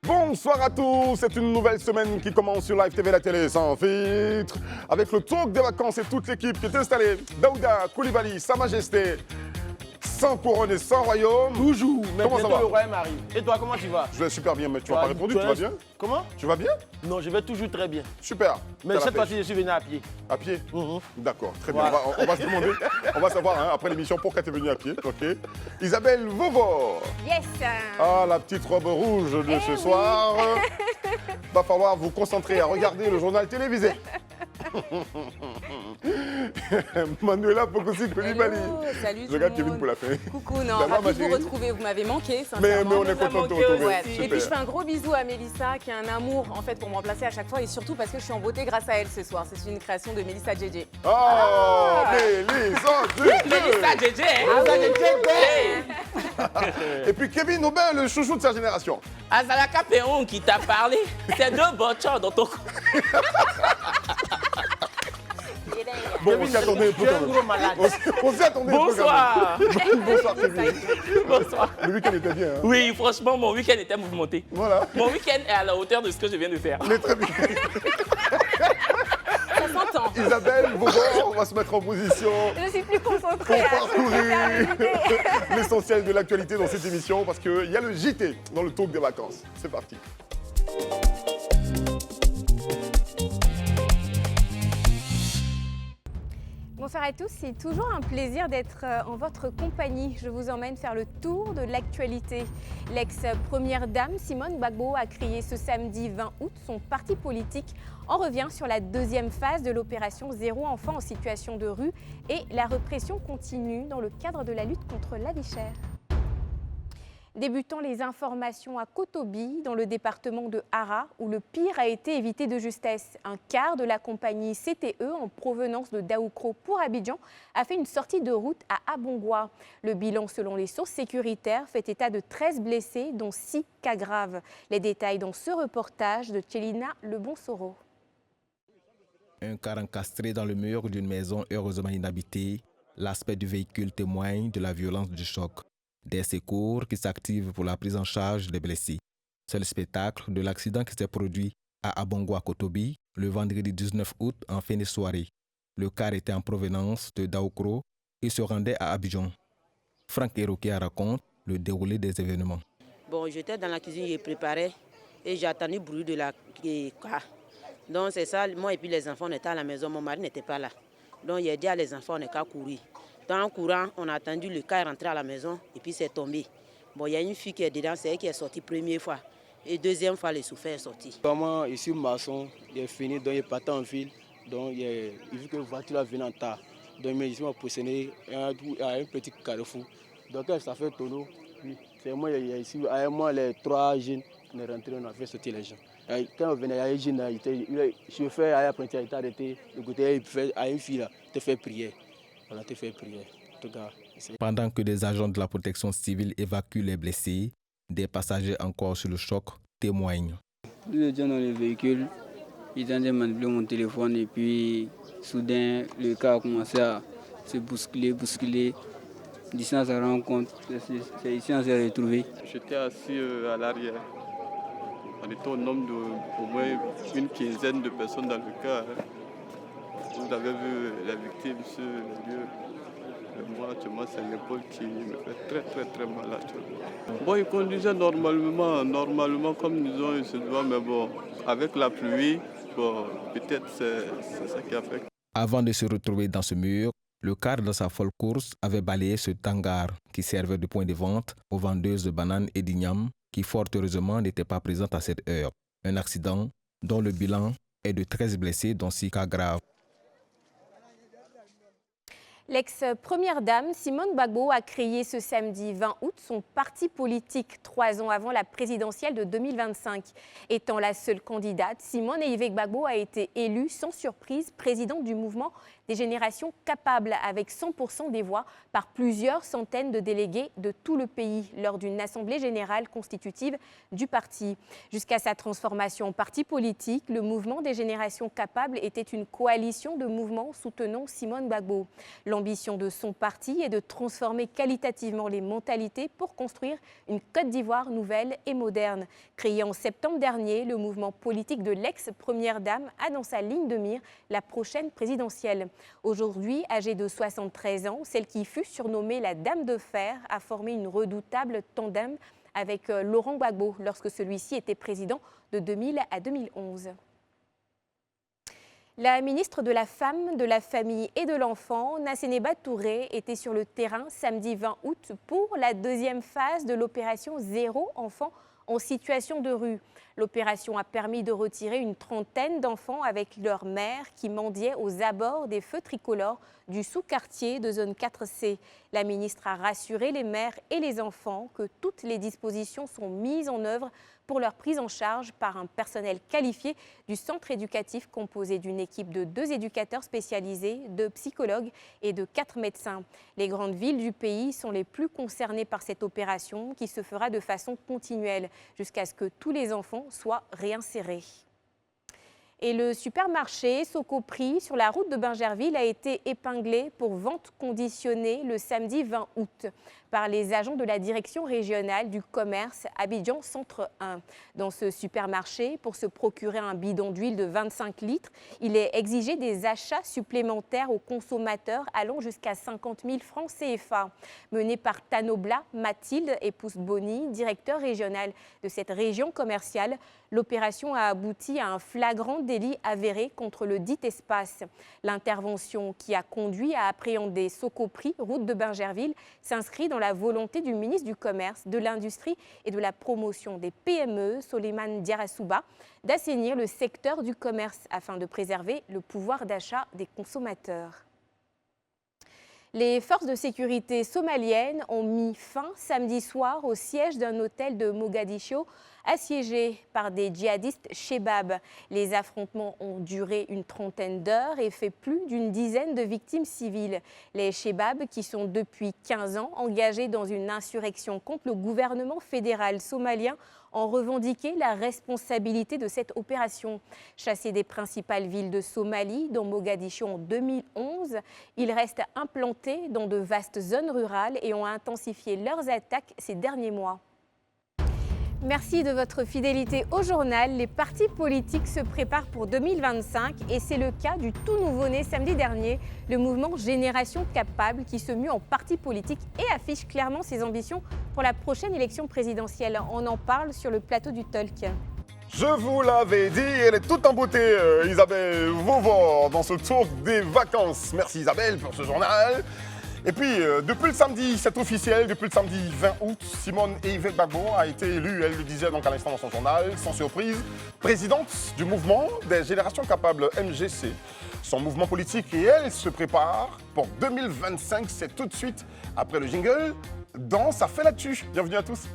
Bonsoir à tous, c'est une nouvelle semaine qui commence sur Live TV, la télé sans filtre, avec le talk des vacances et toute l'équipe qui est installée. Daouda, Koulibaly, Sa Majesté, sans couronne et sans royaume. Toujours, mais comment ça va? Le royaume arrive. Et toi, comment tu vas? Je vais super bien, mais tu n'as pas répondu, tu vas bien? Comment? Tu vas bien? Non, je vais toujours très bien. Super. Mais cette fois-ci, je suis venu à pied. À pied? D'accord, très Voilà. bien. On va se demander, on va savoir hein, après l'émission pourquoi tu es venu à pied. Ok. Isabelle Vauvor. Yes. Ah, la petite robe rouge de ce soir. Va falloir vous concentrer à regarder le journal télévisé. Manuela Pokosi Koulibaly. Salut Je regarde Kevin pour la fin. Coucou, non, Ça va, ravi ma de vous chérie? retrouver, vous m'avez manqué, Mais sincèrement. on est content de te retrouver. Ouais. Super. Et puis je fais un gros bisou à Mélissa qui a un amour en fait pour me remplacer à chaque fois et surtout parce que je suis en beauté grâce à elle ce soir. C'est une création de Mélissa JJ. Oh, Mélissa Mélissa JJ. Et puis Kevin Aubin, le chouchou de sa génération. Azalaka Perron qui t'a parlé, c'est deux botchons dans ton cou. Bon, on s'y attendait un peu Tu es un quand même. gros malade. On s'y attendait un peu Bonsoir. quand même. Bonsoir Kevin. Bonsoir. Le week-end était bien. Hein? Oui, franchement, mon week-end était mouvementé. Voilà. Mon week-end est à la hauteur de ce que je viens de faire. On est très bien. Ça s'entend. Isabelle Vauvor, on va se mettre en position Je suis plus pour concentrée. parcourir l'essentiel de l'actualité dans cette émission parce qu'il y a le JT dans le talk des vacances. C'est parti. Bonsoir à tous, c'est toujours un plaisir d'être en votre compagnie. Je vous emmène faire le tour de l'actualité. L'ex-première dame Simone Gbagbo a créé ce samedi 20 août son parti politique. On revient sur la deuxième phase de l'opération Zéro enfant en situation de rue et la répression continue dans le cadre de la lutte contre la vie chère. Débutant les informations à Kotobi, dans le département de Hara, où le pire a été évité de justesse. Un quart de la compagnie CTE, en provenance de Daoukro pour Abidjan, a fait une sortie de route à Abongwa. Le bilan, selon les sources sécuritaires, fait état de 13 blessés, dont 6 cas graves. Les détails dans ce reportage de Tchelina Lebonsoro. Un car encastré dans le mur d'une maison heureusement inhabitée, l'aspect du véhicule témoigne de la violence du choc. Des secours qui s'activent pour la prise en charge des blessés. C'est le spectacle de l'accident qui s'est produit à Abongwa Kotobi le vendredi 19 août en fin de soirée. Le car était en provenance de Daoukro et se rendait à Abidjan. Franck Erokia raconte le déroulé des événements. Bon, j'étais dans la cuisine, je préparais et j'ai entendu le bruit de la car. Donc c'est ça, moi et puis les enfants, on était à la maison, mon mari n'était pas là. Donc il a dit à les enfants, on n'est qu'à courir. En courant, on a attendu le car rentrer à la maison et puis c'est tombé. Bon, il y a une fille qui est dedans, c'est elle qui est sortie première fois. Et deuxième fois, le souffert est sorti. Comment ici, maçon, il est fini, donc il est parti en ville. Donc il vu que la voiture venait en tard. Donc il m'a positionné à un petit carrefour. Donc ça fait tonneau. C'est moi, ici, avec moi, les 3 jeunes, on est rentrés, on a fait sortir les gens. Quand on venait, il y a un jeune, le chauffeur a appris, il a été arrêté. Le côté, il fait à une fille, là, il te fait prier. On a fait prier. Pendant que des agents de la protection civile évacuent les blessés, des passagers encore sur le choc témoignent. Nous étions dans le véhicule, ils ont manipulé mon téléphone et puis soudain le car a commencé à se bousculer. D'ici on se rend compte, c'est ici qu'on s'est retrouvés. J'étais assis à l'arrière. On était au nombre d'au moins une quinzaine de personnes dans le car. Vous avez vu la victime sur le lieu. Moi, actuellement, c'est l'épaule qui me fait très mal actuellement. Bon, il conduisait normalement comme nous on se doit, mais bon, avec la pluie, bon, peut-être c'est ça qui a fait. Avant de se retrouver dans ce mur, le car dans sa folle course avait balayé ce hangar qui servait de point de vente aux vendeuses de bananes et d'igname qui fort heureusement n'étaient pas présentes à cette heure. Un accident dont le bilan est de 13 blessés, dont 6 cas graves. L'ex-première dame Simone Gbagbo a créé ce samedi 20 août son parti politique 3 ans avant la présidentielle de 2025. Étant la seule candidate, Simone Gbagbo a été élue sans surprise présidente du mouvement des générations capables avec 100% des voix par plusieurs centaines de délégués de tout le pays lors d'une assemblée générale constitutive du parti. Jusqu'à sa transformation en parti politique, le mouvement des générations capables était une coalition de mouvements soutenant Simone Gbagbo. L'ambition de son parti est de transformer qualitativement les mentalités pour construire une Côte d'Ivoire nouvelle et moderne. Créé en septembre dernier, le mouvement politique de l'ex-première dame a dans sa ligne de mire la prochaine présidentielle. Aujourd'hui, âgée de 73 ans, celle qui fut surnommée la Dame de Fer a formé une redoutable tandem avec Laurent Gbagbo lorsque celui-ci était président de 2000 à 2011. La ministre de la Femme, de la Famille et de l'Enfant, Nassénéba Touré, était sur le terrain samedi 20 août pour la deuxième phase de l'opération Zéro enfant en situation de rue. L'opération a permis de retirer une trentaine d'enfants avec leur mère qui mendiaient aux abords des feux tricolores du sous-quartier de zone 4C. La ministre a rassuré les mères et les enfants que toutes les dispositions sont mises en œuvre pour leur prise en charge par un personnel qualifié du centre éducatif composé d'une équipe de 2 éducateurs spécialisés, 2 psychologues et de 4 médecins. Les grandes villes du pays sont les plus concernées par cette opération qui se fera de façon continuelle jusqu'à ce que tous les enfants soient réinsérés. Et le supermarché Socoprix sur la route de Bingerville a été épinglé pour vente conditionnée le samedi 20 août par les agents de la direction régionale du commerce Abidjan Centre 1. Dans ce supermarché, pour se procurer un bidon d'huile de 25 litres, il est exigé des achats supplémentaires aux consommateurs allant jusqu'à 50 000 francs CFA. Mené par Tanobla Mathilde, épouse Boni, directeur régional de cette région commerciale, l'opération a abouti à un flagrant délit avéré contre le dit espace. L'intervention qui a conduit à appréhender Socoprix, route de Bingerville, s'inscrit dans la volonté du ministre du Commerce, de l'Industrie et de la Promotion des PME, Soleiman Diarrassouba, d'assainir le secteur du commerce afin de préserver le pouvoir d'achat des consommateurs. Les forces de sécurité somaliennes ont mis fin samedi soir au siège d'un hôtel de Mogadiscio assiégé par des djihadistes Chebab. Les affrontements ont duré une trentaine d'heures et fait plus d'une dizaine de victimes civiles. Les Chebab, qui sont depuis 15 ans engagés dans une insurrection contre le gouvernement fédéral somalien, ont revendiqué la responsabilité de cette opération. Chassés des principales villes de Somalie, dont Mogadiscio en 2011, ils restent implantés dans de vastes zones rurales et ont intensifié leurs attaques ces derniers mois. Merci de votre fidélité au journal. Les partis politiques se préparent pour 2025 et c'est le cas du tout nouveau-né samedi dernier, le mouvement Génération Capable qui se mue en parti politique et affiche clairement ses ambitions pour la prochaine élection présidentielle. On en parle sur le plateau du Talk. Je vous l'avais dit, elle est toute en beauté, Isabelle Vauvor, dans ce tour des vacances. Merci Isabelle pour ce journal. Et puis, depuis le samedi, c'est officiel, depuis le samedi 20 août, Simone Yvette Gbagbo a été élue, elle le disait donc à l'instant dans son journal, sans surprise, présidente du mouvement des Générations Capables MGC. Son mouvement politique et elle se prépare pour 2025, c'est tout de suite après le jingle dans Ça fait l'actu. Bienvenue à tous.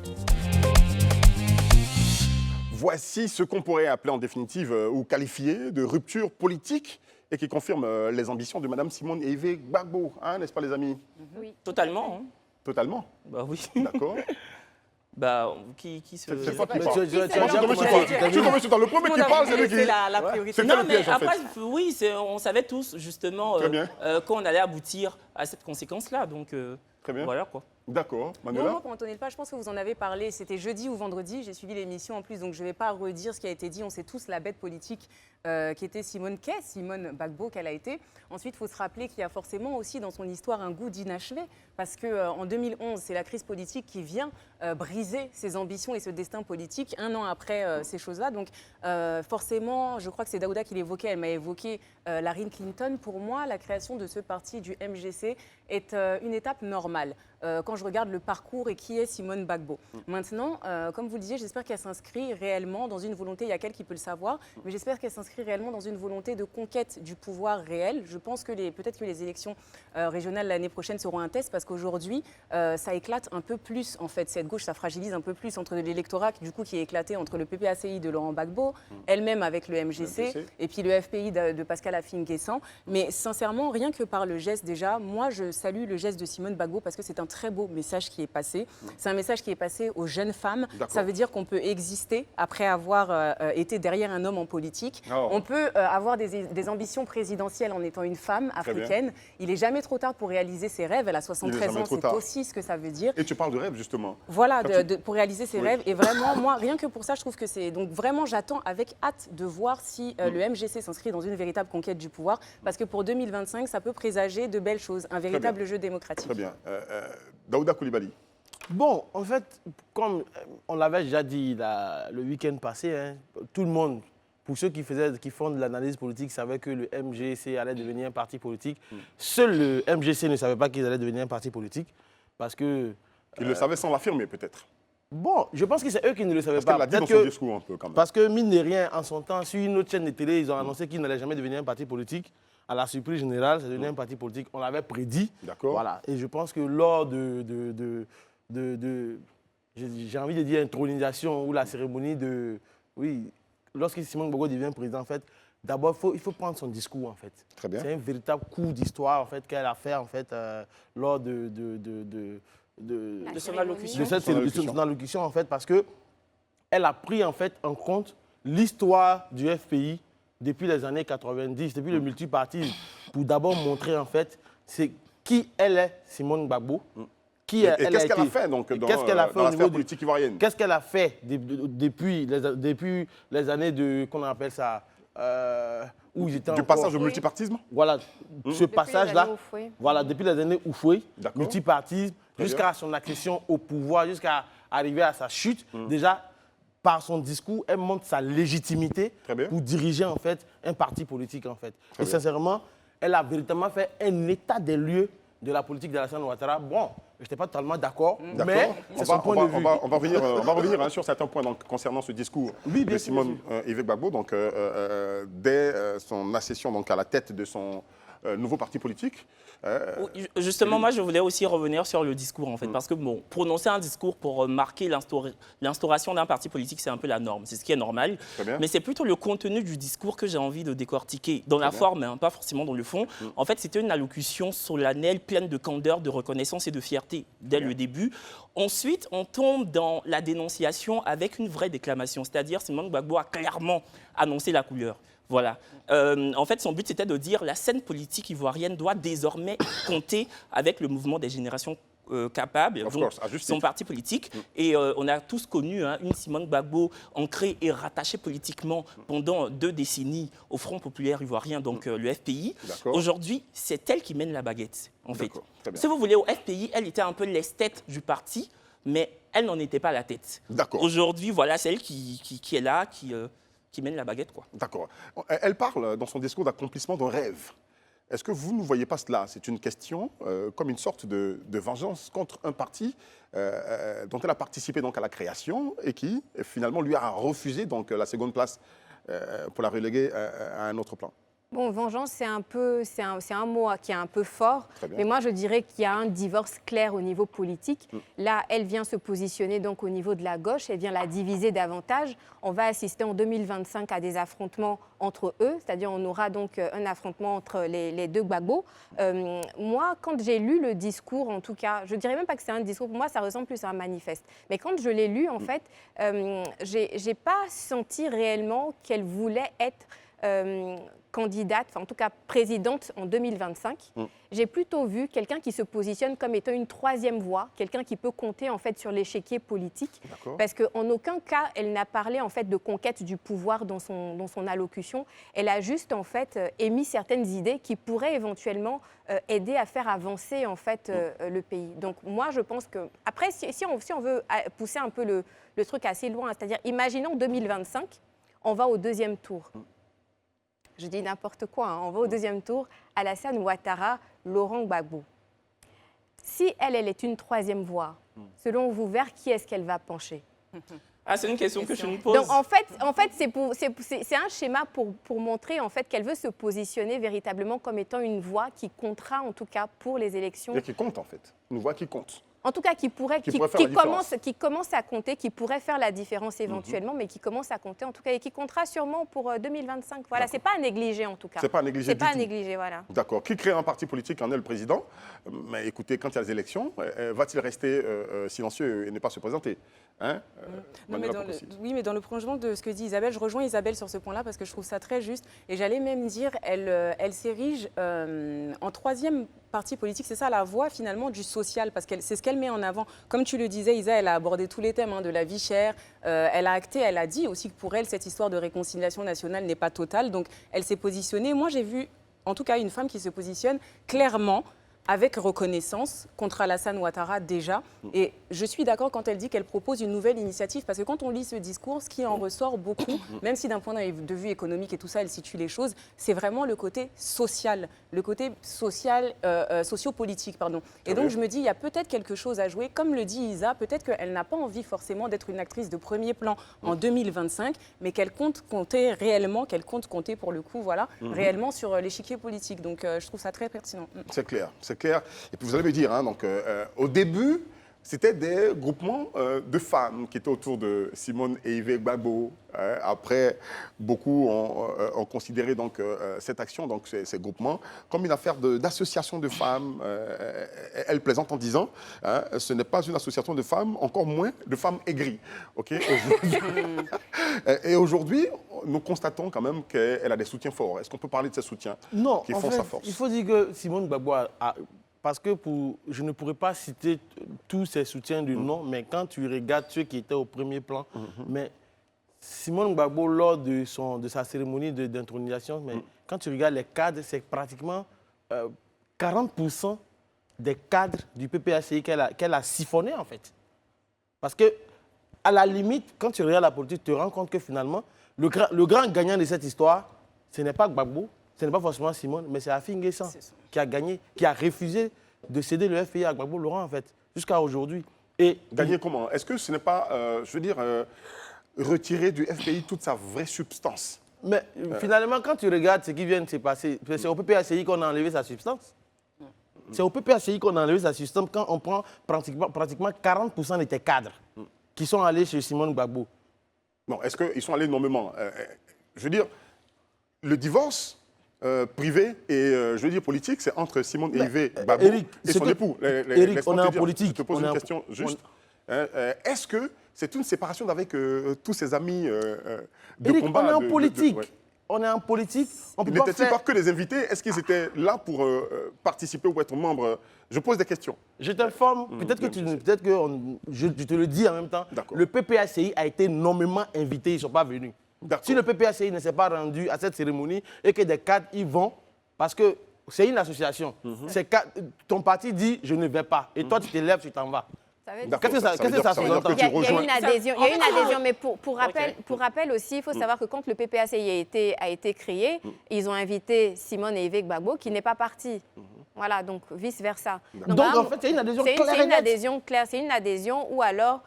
Voici ce qu'on pourrait appeler en définitive ou qualifier de rupture politique et qui confirme les ambitions de Mme Simone Yvette Gbagbo, hein, n'est-ce pas les amis? Oui. Totalement. Hein. Totalement? Bah oui. D'accord. Bah, qui se... C'est toi qui parles. Le premier qui parle, c'est lui qui... C'est la priorité. Non, mais après, oui, on savait tous, justement, quand on allait aboutir à cette conséquence-là. Donc, très bien. Voilà, quoi. D'accord. Manuela? Moi, pour Antoine Elpa, je pense que vous en avez parlé. C'était jeudi ou vendredi. J'ai suivi l'émission en plus, donc je ne vais pas redire ce qui a été dit. On sait tous la bête politique qui était Simone Gbagbo, qu'elle a été. Ensuite, il faut se rappeler qu'il y a forcément aussi dans son histoire un goût d'inachevé. Parce qu'en 2011, c'est la crise politique qui vient briser ses ambitions et ce destin politique un an après ces choses-là. Donc, forcément, je crois que c'est Daouda qui l'évoquait. Elle m'a évoqué Larry Clinton. Pour moi, la création de ce parti du MGC est une étape normale. quand je regarde le parcours et qui est Simone Gbagbo. Maintenant, comme vous le disiez, j'espère qu'elle s'inscrit réellement dans une volonté, il y a qu'elle qui peut le savoir, mais j'espère qu'elle s'inscrit réellement dans une volonté de conquête du pouvoir réel. Je pense que peut-être que les élections régionales l'année prochaine seront un test parce qu'aujourd'hui, ça éclate un peu plus, en fait, cette gauche, ça fragilise un peu plus entre l'électorat du coup, qui est éclaté entre le PPACI de Laurent Gbagbo, elle-même avec le MGC, et puis le FPI de Pascal Affi-N'Guessan. Mais sincèrement, rien que par le geste déjà, moi je salue le geste de Simone Gbagbo parce que c'est un très beau message qui est passé. C'est un message qui est passé aux jeunes femmes. Ça veut dire qu'on peut exister après avoir été derrière un homme en politique. On peut avoir des ambitions présidentielles en étant une femme africaine. Il n'est jamais trop tard pour réaliser ses rêves. Elle a 73 ans, c'est aussi ce que ça veut dire. Et tu parles de rêve justement. Voilà, pour réaliser ses rêves. Et vraiment, moi, rien que pour ça, je trouve que c'est... Donc vraiment, j'attends avec hâte de voir si le MGC s'inscrit dans une véritable conquête du pouvoir. Parce que pour 2025, ça peut présager de belles choses. Un véritable jeu démocratique. Très bien. Daouda Coulibaly. Bon, en fait, comme on l'avait déjà dit le week-end passé, hein, tout le monde, pour ceux qui font de l'analyse politique, savaient que le MGC allait devenir un parti politique. Seul le MGC ne savait pas qu'ils allaient devenir un parti politique. Parce que... Ils le savaient sans l'affirmer peut-être. Bon, je pense que c'est eux qui ne le savaient pas. Parce qu'elle l'a dit dans son discours un peu quand même. Parce que mine de rien, en son temps, sur une autre chaîne de télé, ils ont annoncé qu'ils n'allaient jamais devenir un parti politique. À la surprise générale, c'est devenu un parti politique. On l'avait prédit. D'accord. Voilà. Et je pense que lors j'ai envie de dire intronisation ou la cérémonie de... Oui, lorsque Simone Gbagbo devient président, en fait, d'abord, il faut prendre son discours, en fait. Très bien. C'est un véritable coup d'histoire, en fait, qu'elle a fait, en fait, lors de son allocution, en fait, parce qu'elle a pris, en fait, en compte l'histoire du FPI depuis les années 90, depuis le multipartisme, pour d'abord montrer, en fait, qui elle est, Simone Gbagbo. Qu'est-ce qu'elle a fait donc dans la sphère politique ivoirienne? Qu'est-ce qu'elle a fait depuis les années qu'on appelle ça où ils étaient du passage au multipartisme? Voilà, ce passage-là, voilà, depuis les années Oufoué, multipartisme, jusqu'à son accession au pouvoir, jusqu'à arriver à sa chute. Déjà, par son discours, elle montre sa légitimité pour diriger en fait un parti politique en fait. Et sincèrement, elle a véritablement fait un état des lieux de la politique d'Alassane Ouattara. Bon, je n'étais pas totalement d'accord, mais c'est son point de vue. On va revenir hein, sur certains points donc, concernant ce discours de Simone Gbagbo, donc, dès son accession donc, à la tête de son nouveau parti politique. Justement, moi, je voulais aussi revenir sur le discours, en fait, parce que, bon, prononcer un discours pour marquer l'instauration d'un parti politique, c'est un peu la norme, c'est ce qui est normal, mais c'est plutôt le contenu du discours que j'ai envie de décortiquer, dans la forme, hein, pas forcément dans le fond. En fait, c'était une allocution solennelle, pleine de candeur, de reconnaissance et de fierté dès le début. Ensuite, on tombe dans la dénonciation avec une vraie déclamation, c'est-à-dire Simone Gbagbo a clairement annoncé la couleur. Voilà. En fait, son but, c'était de dire que la scène politique ivoirienne doit désormais compter avec le mouvement des générations capables, donc son parti politique. Et on a tous connu une Simone Gbagbo ancrée et rattachée politiquement pendant 2 décennies au Front populaire ivoirien, donc le FPI. Aujourd'hui, c'est elle qui mène la baguette, en fait. Si vous voulez, au FPI, elle était un peu l'esthète du parti, mais elle n'en était pas la tête. Aujourd'hui, voilà, c'est elle qui est là, qui mène la baguette, quoi. D'accord. Elle parle dans son discours d'accomplissement d'un rêve. Est-ce que vous ne voyez pas cela? C'est une question comme une sorte de vengeance contre un parti dont elle a participé donc, à la création et qui finalement lui a refusé donc, la seconde place pour la reléguer à un autre plan. Bon, vengeance, c'est un mot qui est un peu fort, mais moi je dirais qu'il y a un divorce clair au niveau politique. Là, elle vient se positionner donc au niveau de la gauche, elle vient la diviser davantage. On va assister en 2025 à des affrontements entre eux, c'est-à-dire on aura donc un affrontement entre les deux Gbagbo. Moi, quand j'ai lu le discours, en tout cas, je ne dirais même pas que c'est un discours, pour moi ça ressemble plus à un manifeste. Mais quand je l'ai lu, en fait, j'ai pas senti réellement qu'elle voulait être candidate, enfin en tout cas présidente en 2025. J'ai plutôt vu quelqu'un qui se positionne comme étant une troisième voie, quelqu'un qui peut compter en fait sur l'échiquier politique, parce qu'en aucun cas elle n'a parlé en fait de conquête du pouvoir dans son allocution. Elle a juste en fait émis certaines idées qui pourraient éventuellement aider à faire avancer en fait le pays. Donc moi je pense que après si on veut pousser un peu le truc assez loin, c'est-à-dire imaginons 2025, on va au 2e tour. Je dis n'importe quoi, on va au 2e tour, Alassane Ouattara, Laurent Gbagbo. si elle est une troisième voie, selon vous, vers qui est-ce qu'elle va pencher? Ah, c'est une question que je me pose. Donc, en fait c'est un schéma pour montrer en fait, qu'elle veut se positionner véritablement comme étant une voix qui comptera, en tout cas, pour les élections. Et qui compte, en fait. Une voix qui compte. En tout cas, qui commence à compter, qui pourrait faire la différence éventuellement, mais qui commence à compter, en tout cas, et qui comptera sûrement pour 2025. Voilà, c'est pas à négliger, en tout cas. C'est pas à négliger du tout. C'est pas à négliger, voilà. D'accord. Qui crée un parti politique en est le président? Mais écoutez, quand il y a les élections, va-t-il rester silencieux et ne pas se présenter? Hein non, mais dans le prolongement de ce que dit Isabelle, je rejoins Isabelle sur ce point-là parce que je trouve ça très juste. Et j'allais même dire, elle s'érige en troisième parti politique. C'est ça la voie finalement du social, parce que c'est ce qu'elle met en avant. Comme tu le disais, Isa, elle a abordé tous les thèmes de la vie chère. Elle a acté, elle a dit aussi que pour elle, cette histoire de réconciliation nationale n'est pas totale. Donc elle s'est positionnée. Moi, j'ai vu en tout cas une femme qui se positionne clairement, avec reconnaissance, contre Alassane Ouattara déjà. Et je suis d'accord quand elle dit qu'elle propose une nouvelle initiative, parce que quand on lit ce discours, ce qui en ressort beaucoup, même si d'un point de vue économique et tout ça, elle situe les choses, c'est vraiment le côté social, socio-politique, pardon. Et donc je me dis, il y a peut-être quelque chose à jouer. Comme le dit Isa, peut-être qu'elle n'a pas envie forcément d'être une actrice de premier plan en 2025, mais qu'elle compte compter réellement, pour le coup, voilà, réellement sur l'échiquier politique. Donc je trouve ça très pertinent. C'est clair. Clair. Et puis vous allez me dire, au début, c'était des groupements de femmes qui étaient autour de Simone et Yves Gbagbo. Après, beaucoup ont considéré donc, cette action, donc, ces groupements, comme une affaire d'association de femmes. Elle plaisante en disant, ce n'est pas une association de femmes, encore moins de femmes aigries. Okay? Et aujourd'hui, nous constatons quand même qu'elle a des soutiens forts. Est-ce qu'on peut parler de ces soutiens qui font sa force? Il faut dire que Simone Gbagbo parce que je ne pourrais pas citer tous ses soutiens du nom, mais quand tu regardes ceux qui étaient au premier plan, mais Simone Gbagbo, lors de sa cérémonie d'intronisation, quand tu regardes les cadres, c'est pratiquement 40% des cadres du PPACI qu'elle a siphonné, en fait. Parce que, à la limite, quand tu regardes la politique, tu te rends compte que finalement, le grand gagnant de cette histoire, ce n'est pas Gbagbo, ce n'est pas forcément Simone, mais c'est Afi N'Guessan qui a gagné, qui a refusé de céder le FPI à Gbagbo Laurent, en fait, jusqu'à aujourd'hui. Et gagner comment? Est-ce que ce n'est pas, retirer du FPI toute sa vraie substance? Mais finalement, quand tu regardes ce qui vient de se passer, c'est au PPACI qu'on a enlevé sa substance. C'est au PPACI qu'on a enlevé sa substance quand on prend pratiquement 40% de tes cadres qui sont allés chez Simone Gbagbo. Non, est-ce qu'ils sont allés énormément? Je veux dire, le divorce privé et, je veux dire, politique, c'est entre Simone et Yves Gbagbo et son époux. Eric, on est en politique. Je te pose une question juste. Est-ce que c'est une séparation avec tous ses amis de Eric, combat? On est en politique. On est en politique. N'étaient-ils pas que des invités? Est-ce qu'ils étaient là pour participer ou être membres? Je pose des questions. Je t'informe, peut-être que je te le dis en même temps. Le PPACI a été nommément invité, ils ne sont pas venus. Si le PPACI ne s'est pas rendu à cette cérémonie et que des cadres y vont, parce que c'est une association, ton parti dit « je ne vais pas » et toi tu te lèves, tu t'en vas. Qu'est-ce que ça sous-entend? Il y a une adhésion, mais pour rappel aussi, il faut savoir que quand le PPACI a été créé, ils ont invité Simone et Yves Gbagbo qui n'est pas parti. Voilà, donc vice-versa. Donc en fait, c'est une adhésion claire. C'est une adhésion claire, c'est une adhésion ou alors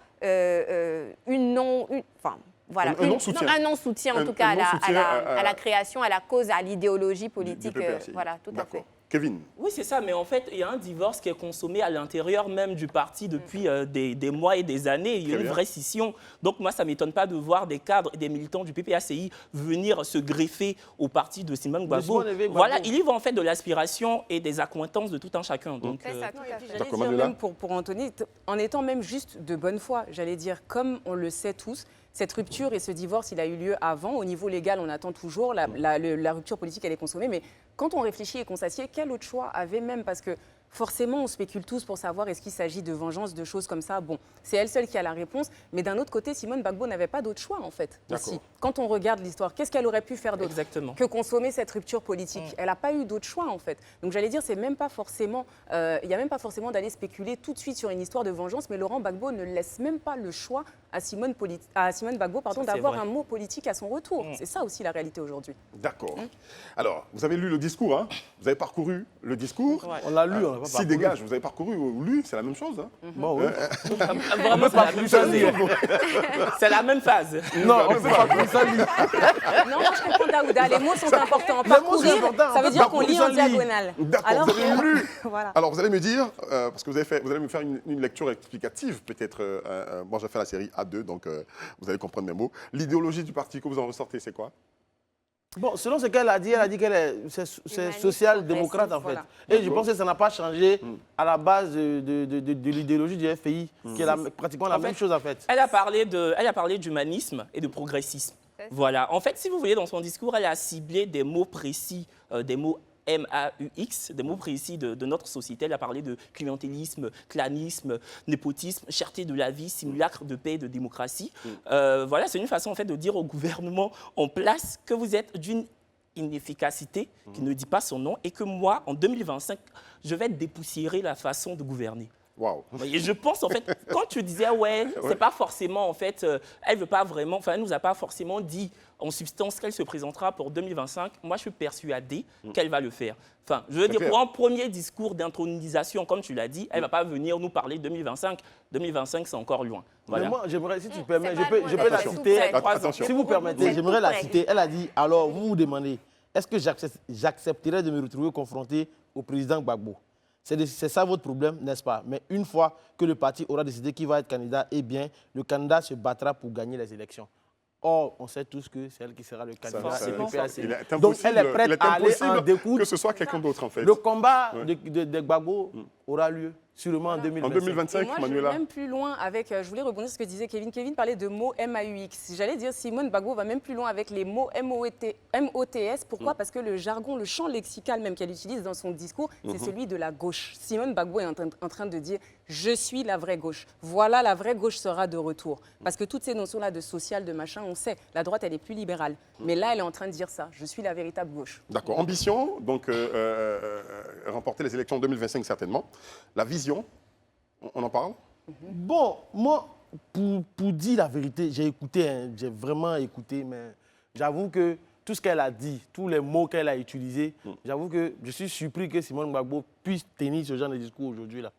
voilà, un non-soutien en tout cas à la création, à la cause, à l'idéologie politique. Voilà, tout à fait. Kevin. Oui, c'est ça, mais en fait, il y a un divorce qui est consommé à l'intérieur même du parti depuis des mois et des années. Il y a une vraie scission. Donc moi, ça ne m'étonne pas de voir des cadres et des militants du PPACI venir se greffer au parti de Simone Gbagbo. Voilà, il y va en fait de l'aspiration et des accointances de tout un chacun. Donc, j'allais dire même pour Anthony, en étant même juste de bonne foi, j'allais dire, comme on le sait tous, cette rupture et ce divorce, il a eu lieu avant. Au niveau légal, on attend toujours. La rupture politique, elle est consommée. Mais quand on réfléchit et qu'on s'assied, quel autre choix avait même? Parce que forcément, on spécule tous pour savoir est-ce qu'il s'agit de vengeance, de choses comme ça. Bon, c'est elle seule qui a la réponse. Mais d'un autre côté, Simone Gbagbo n'avait pas d'autre choix, en fait. Aussi. Quand on regarde l'histoire, qu'est-ce qu'elle aurait pu faire d'autre que consommer cette rupture politique? Elle n'a pas eu d'autre choix, en fait. Donc, j'allais dire, c'est même pas forcément, il n'y a même pas forcément d'aller spéculer tout de suite sur une histoire de vengeance. Mais Laurent Gbagbo ne laisse même pas le choix à Simone Gbagbo d'avoir un mot politique à son retour. C'est ça aussi la réalité aujourd'hui. D'accord. Alors, vous avez lu le discours, hein? Vous avez parcouru le discours. Ouais. On l'a lu, on l'a pas parcouru. Si dégage, vous avez parcouru ou lu, c'est la même chose. Hein? Bon, oui. Vraiment, c'est la même chose. C'est la même phase. Non, on ne peut pas plus ça lire. Non, moi je comprends Daouda, les mots sont importants. Parcourir, ça veut dire qu'on lit en diagonale. D'accord, vous avez lu. Voilà. Alors, vous allez me dire, parce que vous allez me faire une lecture explicative, peut-être. Moi, j'ai fait la série A2, donc vous allez comprendre mes mots. L'idéologie du parti que vous en ressortez, c'est quoi? Bon, selon ce qu'elle a dit qu'elle est social-démocrate, en fait. Voilà. Et je pense que ça n'a pas changé à la base de l'idéologie du FPI, qui est pratiquement la même chose, en fait. Elle a parlé d'humanisme et de progressisme. Voilà. En fait, si vous voyez, dans son discours, elle a ciblé des mots précis, des mots MAUX, des mots précis de notre société. Elle a parlé de clientélisme, clanisme, népotisme, cherté de la vie, simulacre de paix et de démocratie. Voilà, c'est une façon en fait de dire au gouvernement en place que vous êtes d'une inefficacité qui ne dit pas son nom et que moi, en 2025, je vais dépoussiérer la façon de gouverner. Wow. Et je pense, en fait, quand tu disais, ouais, c'est pas forcément, en fait, elle veut pas vraiment, enfin, elle nous a pas forcément dit en substance qu'elle se présentera pour 2025. Moi, je suis persuadée qu'elle va le faire. Enfin, je veux dire, pour un premier discours d'intronisation, comme tu l'as dit, elle va pas venir nous parler 2025. 2025, c'est encore loin. Voilà. Mais moi, j'aimerais, si tu permets, je peux la citer. Attention. Si vous permettez, j'aimerais la citer. Elle a dit, alors, vous vous demandez, est-ce que j'accepterais de me retrouver confronté au président Gbagbo? C'est ça votre problème, n'est-ce pas? Mais une fois que le parti aura décidé qui va être candidat, eh bien, le candidat se battra pour gagner les élections. Or, on sait tous que c'est elle qui sera le candidat. Donc, elle est prête à aller en découdre. Que ce soit quelqu'un d'autre, en fait. Le combat de Gbagbo aura lieu sûrement en 2025. En 2025, moi, Manuela. je vais même plus loin avec, je voulais rebondir sur ce que disait Kevin. Kevin parlait de mots MAUX. J'allais dire Simone Gbagbo va même plus loin avec les mots MOTS. Pourquoi? Parce que le jargon, le champ lexical même qu'elle utilise dans son discours, c'est celui de la gauche. Simone Gbagbo est en train de dire « je suis la vraie gauche ». Voilà, la vraie gauche sera de retour. Parce que toutes ces notions-là de social, de machin, on sait, la droite, elle est plus libérale. Mais là, elle est en train de dire ça. Je suis la véritable gauche. D'accord. Ambition, donc remporter les élections en 2025 certainement. La vision, on en parle? Bon, moi, pour dire la vérité, j'ai écouté, hein, j'ai vraiment écouté, mais j'avoue que tout ce qu'elle a dit, tous les mots qu'elle a utilisés, j'avoue que je suis surpris que Simone Gbagbo puisse tenir ce genre de discours aujourd'hui là.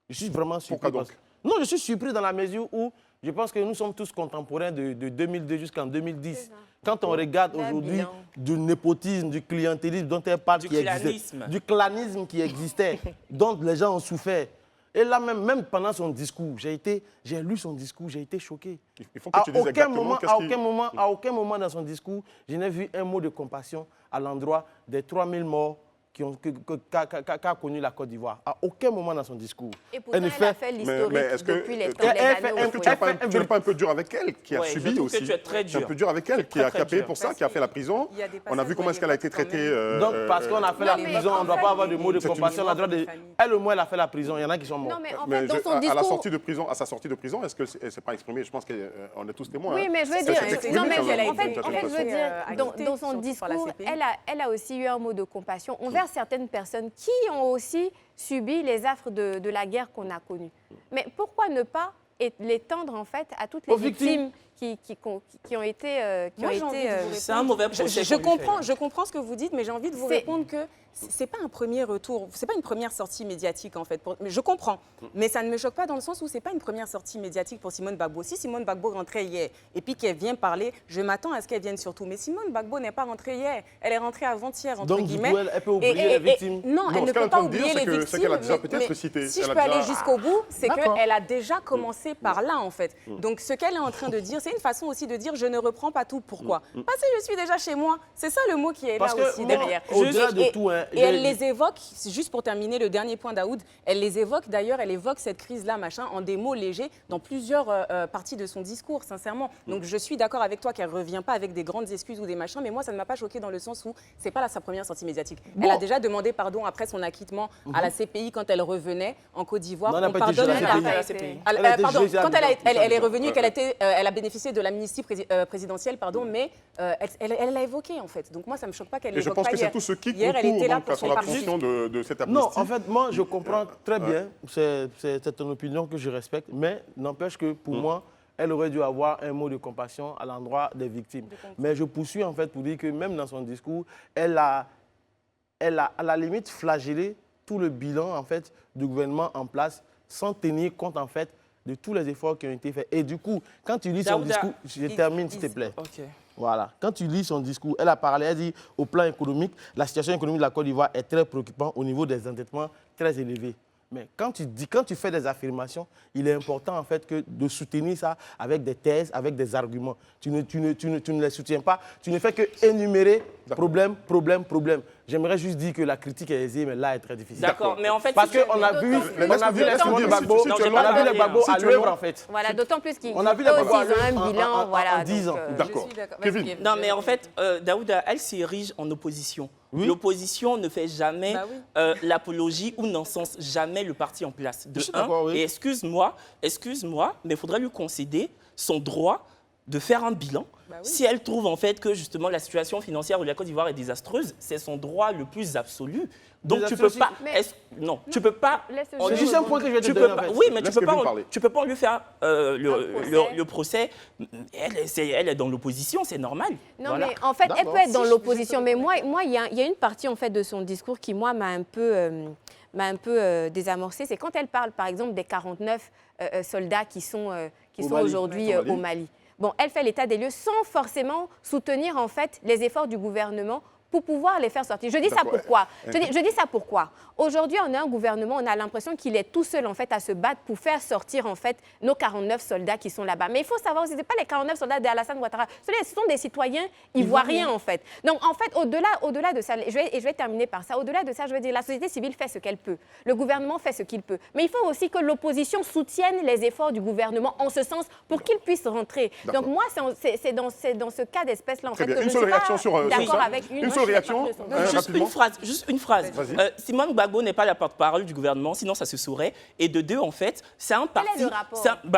Je suis vraiment surpris. Pourquoi donc? Non, je suis surpris dans la mesure où je pense que nous sommes tous contemporains de 2002 jusqu'en 2010. Quand on regarde aujourd'hui du népotisme, du clientélisme dont elle parle, du clanisme qui existait, dont les gens ont souffert. Et là, même pendant son discours, j'ai lu son discours, j'ai été choqué. Il faut que tu dises exactement à aucun moment dans son discours, je n'ai vu un mot de compassion à l'endroit des 3000 morts qu'a connu la Côte d'Ivoire. À aucun moment dans son discours. Et pourtant, elle a fait l'historique depuis les temps. Est-ce que tu n'es pas un peu dur avec elle, qui a subi aussi? Tu es très dur. Un peu dur avec elle, qui a payé pour ça, qui a fait la prison. On a vu comment est-ce qu'elle a été traitée. Donc, parce qu'on a fait la prison, on ne doit pas avoir de mots de compassion. Elle, au moins, elle a fait la prison. Il y en a qui sont morts. Non, mais en fait, dans son discours... À sa sortie de prison, est-ce qu'elle ne s'est pas exprimée? Je pense qu'on est tous témoins. Oui, mais je veux dire... Non, mais en fait, je veux dire, dans son discours, elle a aussi eu un mot de compassion envers certaines personnes qui ont aussi subi les affres de la guerre qu'on a connue. Mais pourquoi ne pas l'étendre en fait à toutes les victimes qui ont été... C'est un mauvais procès. Je comprends ce que vous dites, mais j'ai envie de vous répondre que c'est pas un premier retour, c'est pas une première sortie médiatique en fait. Mais je comprends, mais ça ne me choque pas dans le sens où c'est pas une première sortie médiatique pour Simone Gbagbo. Si Simone Gbagbo rentrait hier et puis qu'elle vient parler, je m'attends à ce qu'elle vienne surtout. Mais Simone Gbagbo n'est pas rentrée hier, elle est rentrée avant-hier entre guillemets. Donc du coup, elle peut oublier les victimes. Non, elle ne peut pas oublier les victimes. C'est qu'elle a déjà peut-être cité. Si je peux aller jusqu'au bout, c'est qu'elle a déjà commencé par là en fait. Donc ce qu'elle est en train de dire, c'est une façon aussi de dire je ne reprends pas tout. Pourquoi? Parce que je suis déjà chez moi. C'est ça le mot qui est là aussi derrière. Au-delà de tout, et elle les évoque, juste pour terminer le dernier point d'Aoud, elle les évoque d'ailleurs, elle évoque cette crise-là, machin, en des mots légers dans plusieurs parties de son discours, sincèrement. Donc je suis d'accord avec toi qu'elle ne revient pas avec des grandes excuses ou des machins, mais moi ça ne m'a pas choqué dans le sens où c'est pas là sa première sortie médiatique. Elle a déjà demandé pardon après son acquittement à la CPI quand elle revenait en Côte d'Ivoire. On pardonne la CPI. Pardon, quand elle est revenue et qu'elle a bénéficié de l'amnistie présidentielle, pardon, mais elle l'a évoqué en fait. Donc moi ça me choque pas qu'elle l'évoque pas. Et je pense que c'est tout ce qui concourt à son appréciation de cette amnistie. Non, en fait, moi, je comprends très bien. C'est ton opinion que je respecte. Mais n'empêche que, pour moi, elle aurait dû avoir un mot de compassion à l'endroit des victimes. Mais je poursuis en fait pour dire que même dans son discours, elle a à la limite flagellé tout le bilan en fait du gouvernement en place sans tenir compte en fait de tous les efforts qui ont été faits. Et du coup, quand tu lis son discours, je termine s'il te plaît. Okay. Voilà. Quand tu lis son discours, elle a parlé, elle dit au plan économique, la situation économique de la Côte d'Ivoire est très préoccupante au niveau des endettements très élevés. Mais quand tu fais des affirmations, il est important en fait de soutenir ça avec des thèses, avec des arguments. Tu ne les soutiens pas, tu ne fais que énumérer problème. J'aimerais juste dire que la critique est aisée, mais là, elle est très difficile. D'accord, mais en fait... Parce qu'on a vu les Gbagbo à l'œuvre, en fait. Voilà, d'autant plus qu'ils ont un bilan, voilà. En 10 ans. D'accord. Kevin. Non, mais en fait, Daouda, elle s'érige en opposition. Oui. L'opposition ne fait jamais l'apologie ou n'encense jamais le parti en place. Et excuse-moi, mais il faudrait lui concéder son droit de faire un bilan. Si elle trouve en fait que justement la situation financière de la Côte d'Ivoire est désastreuse, c'est son droit le plus absolu. Donc tu peux pas. Tu peux pas. C'est juste un point que je vais te donner. Oui, mais tu peux pas lui faire le procès. Elle est dans l'opposition, c'est normal. Non, mais en fait, elle peut être dans l'opposition. Mais moi, il y a une partie en fait de son discours qui moi m'a un peu désamorcée. C'est quand elle parle, par exemple, des 49 soldats qui sont aujourd'hui au Mali. Bon, elle fait l'état des lieux sans forcément soutenir en fait les efforts du gouvernement pour pouvoir les faire sortir. Je dis ça pourquoi je dis ça pourquoi. Aujourd'hui, on a un gouvernement, on a l'impression qu'il est tout seul en fait à se battre pour faire sortir en fait nos 49 soldats qui sont là-bas. Mais il faut savoir aussi, ce n'est pas les 49 soldats d'Alassane Ouattara, ce sont des citoyens ivoiriens en fait. Donc en fait, au-delà de ça, je vais terminer par ça, au-delà de ça, je veux dire, la société civile fait ce qu'elle peut, le gouvernement fait ce qu'il peut. Mais il faut aussi que l'opposition soutienne les efforts du gouvernement en ce sens pour qu'il puisse rentrer. Donc moi, c'est dans ce cas d'espèce-là en fait que je ne suis pas d'accord avec une réaction, juste une phrase. Simone Gbagbo n'est pas la porte-parole du gouvernement, sinon ça se saurait. Et de deux, en fait, c'est un parti... Quel est le rapport ? Elle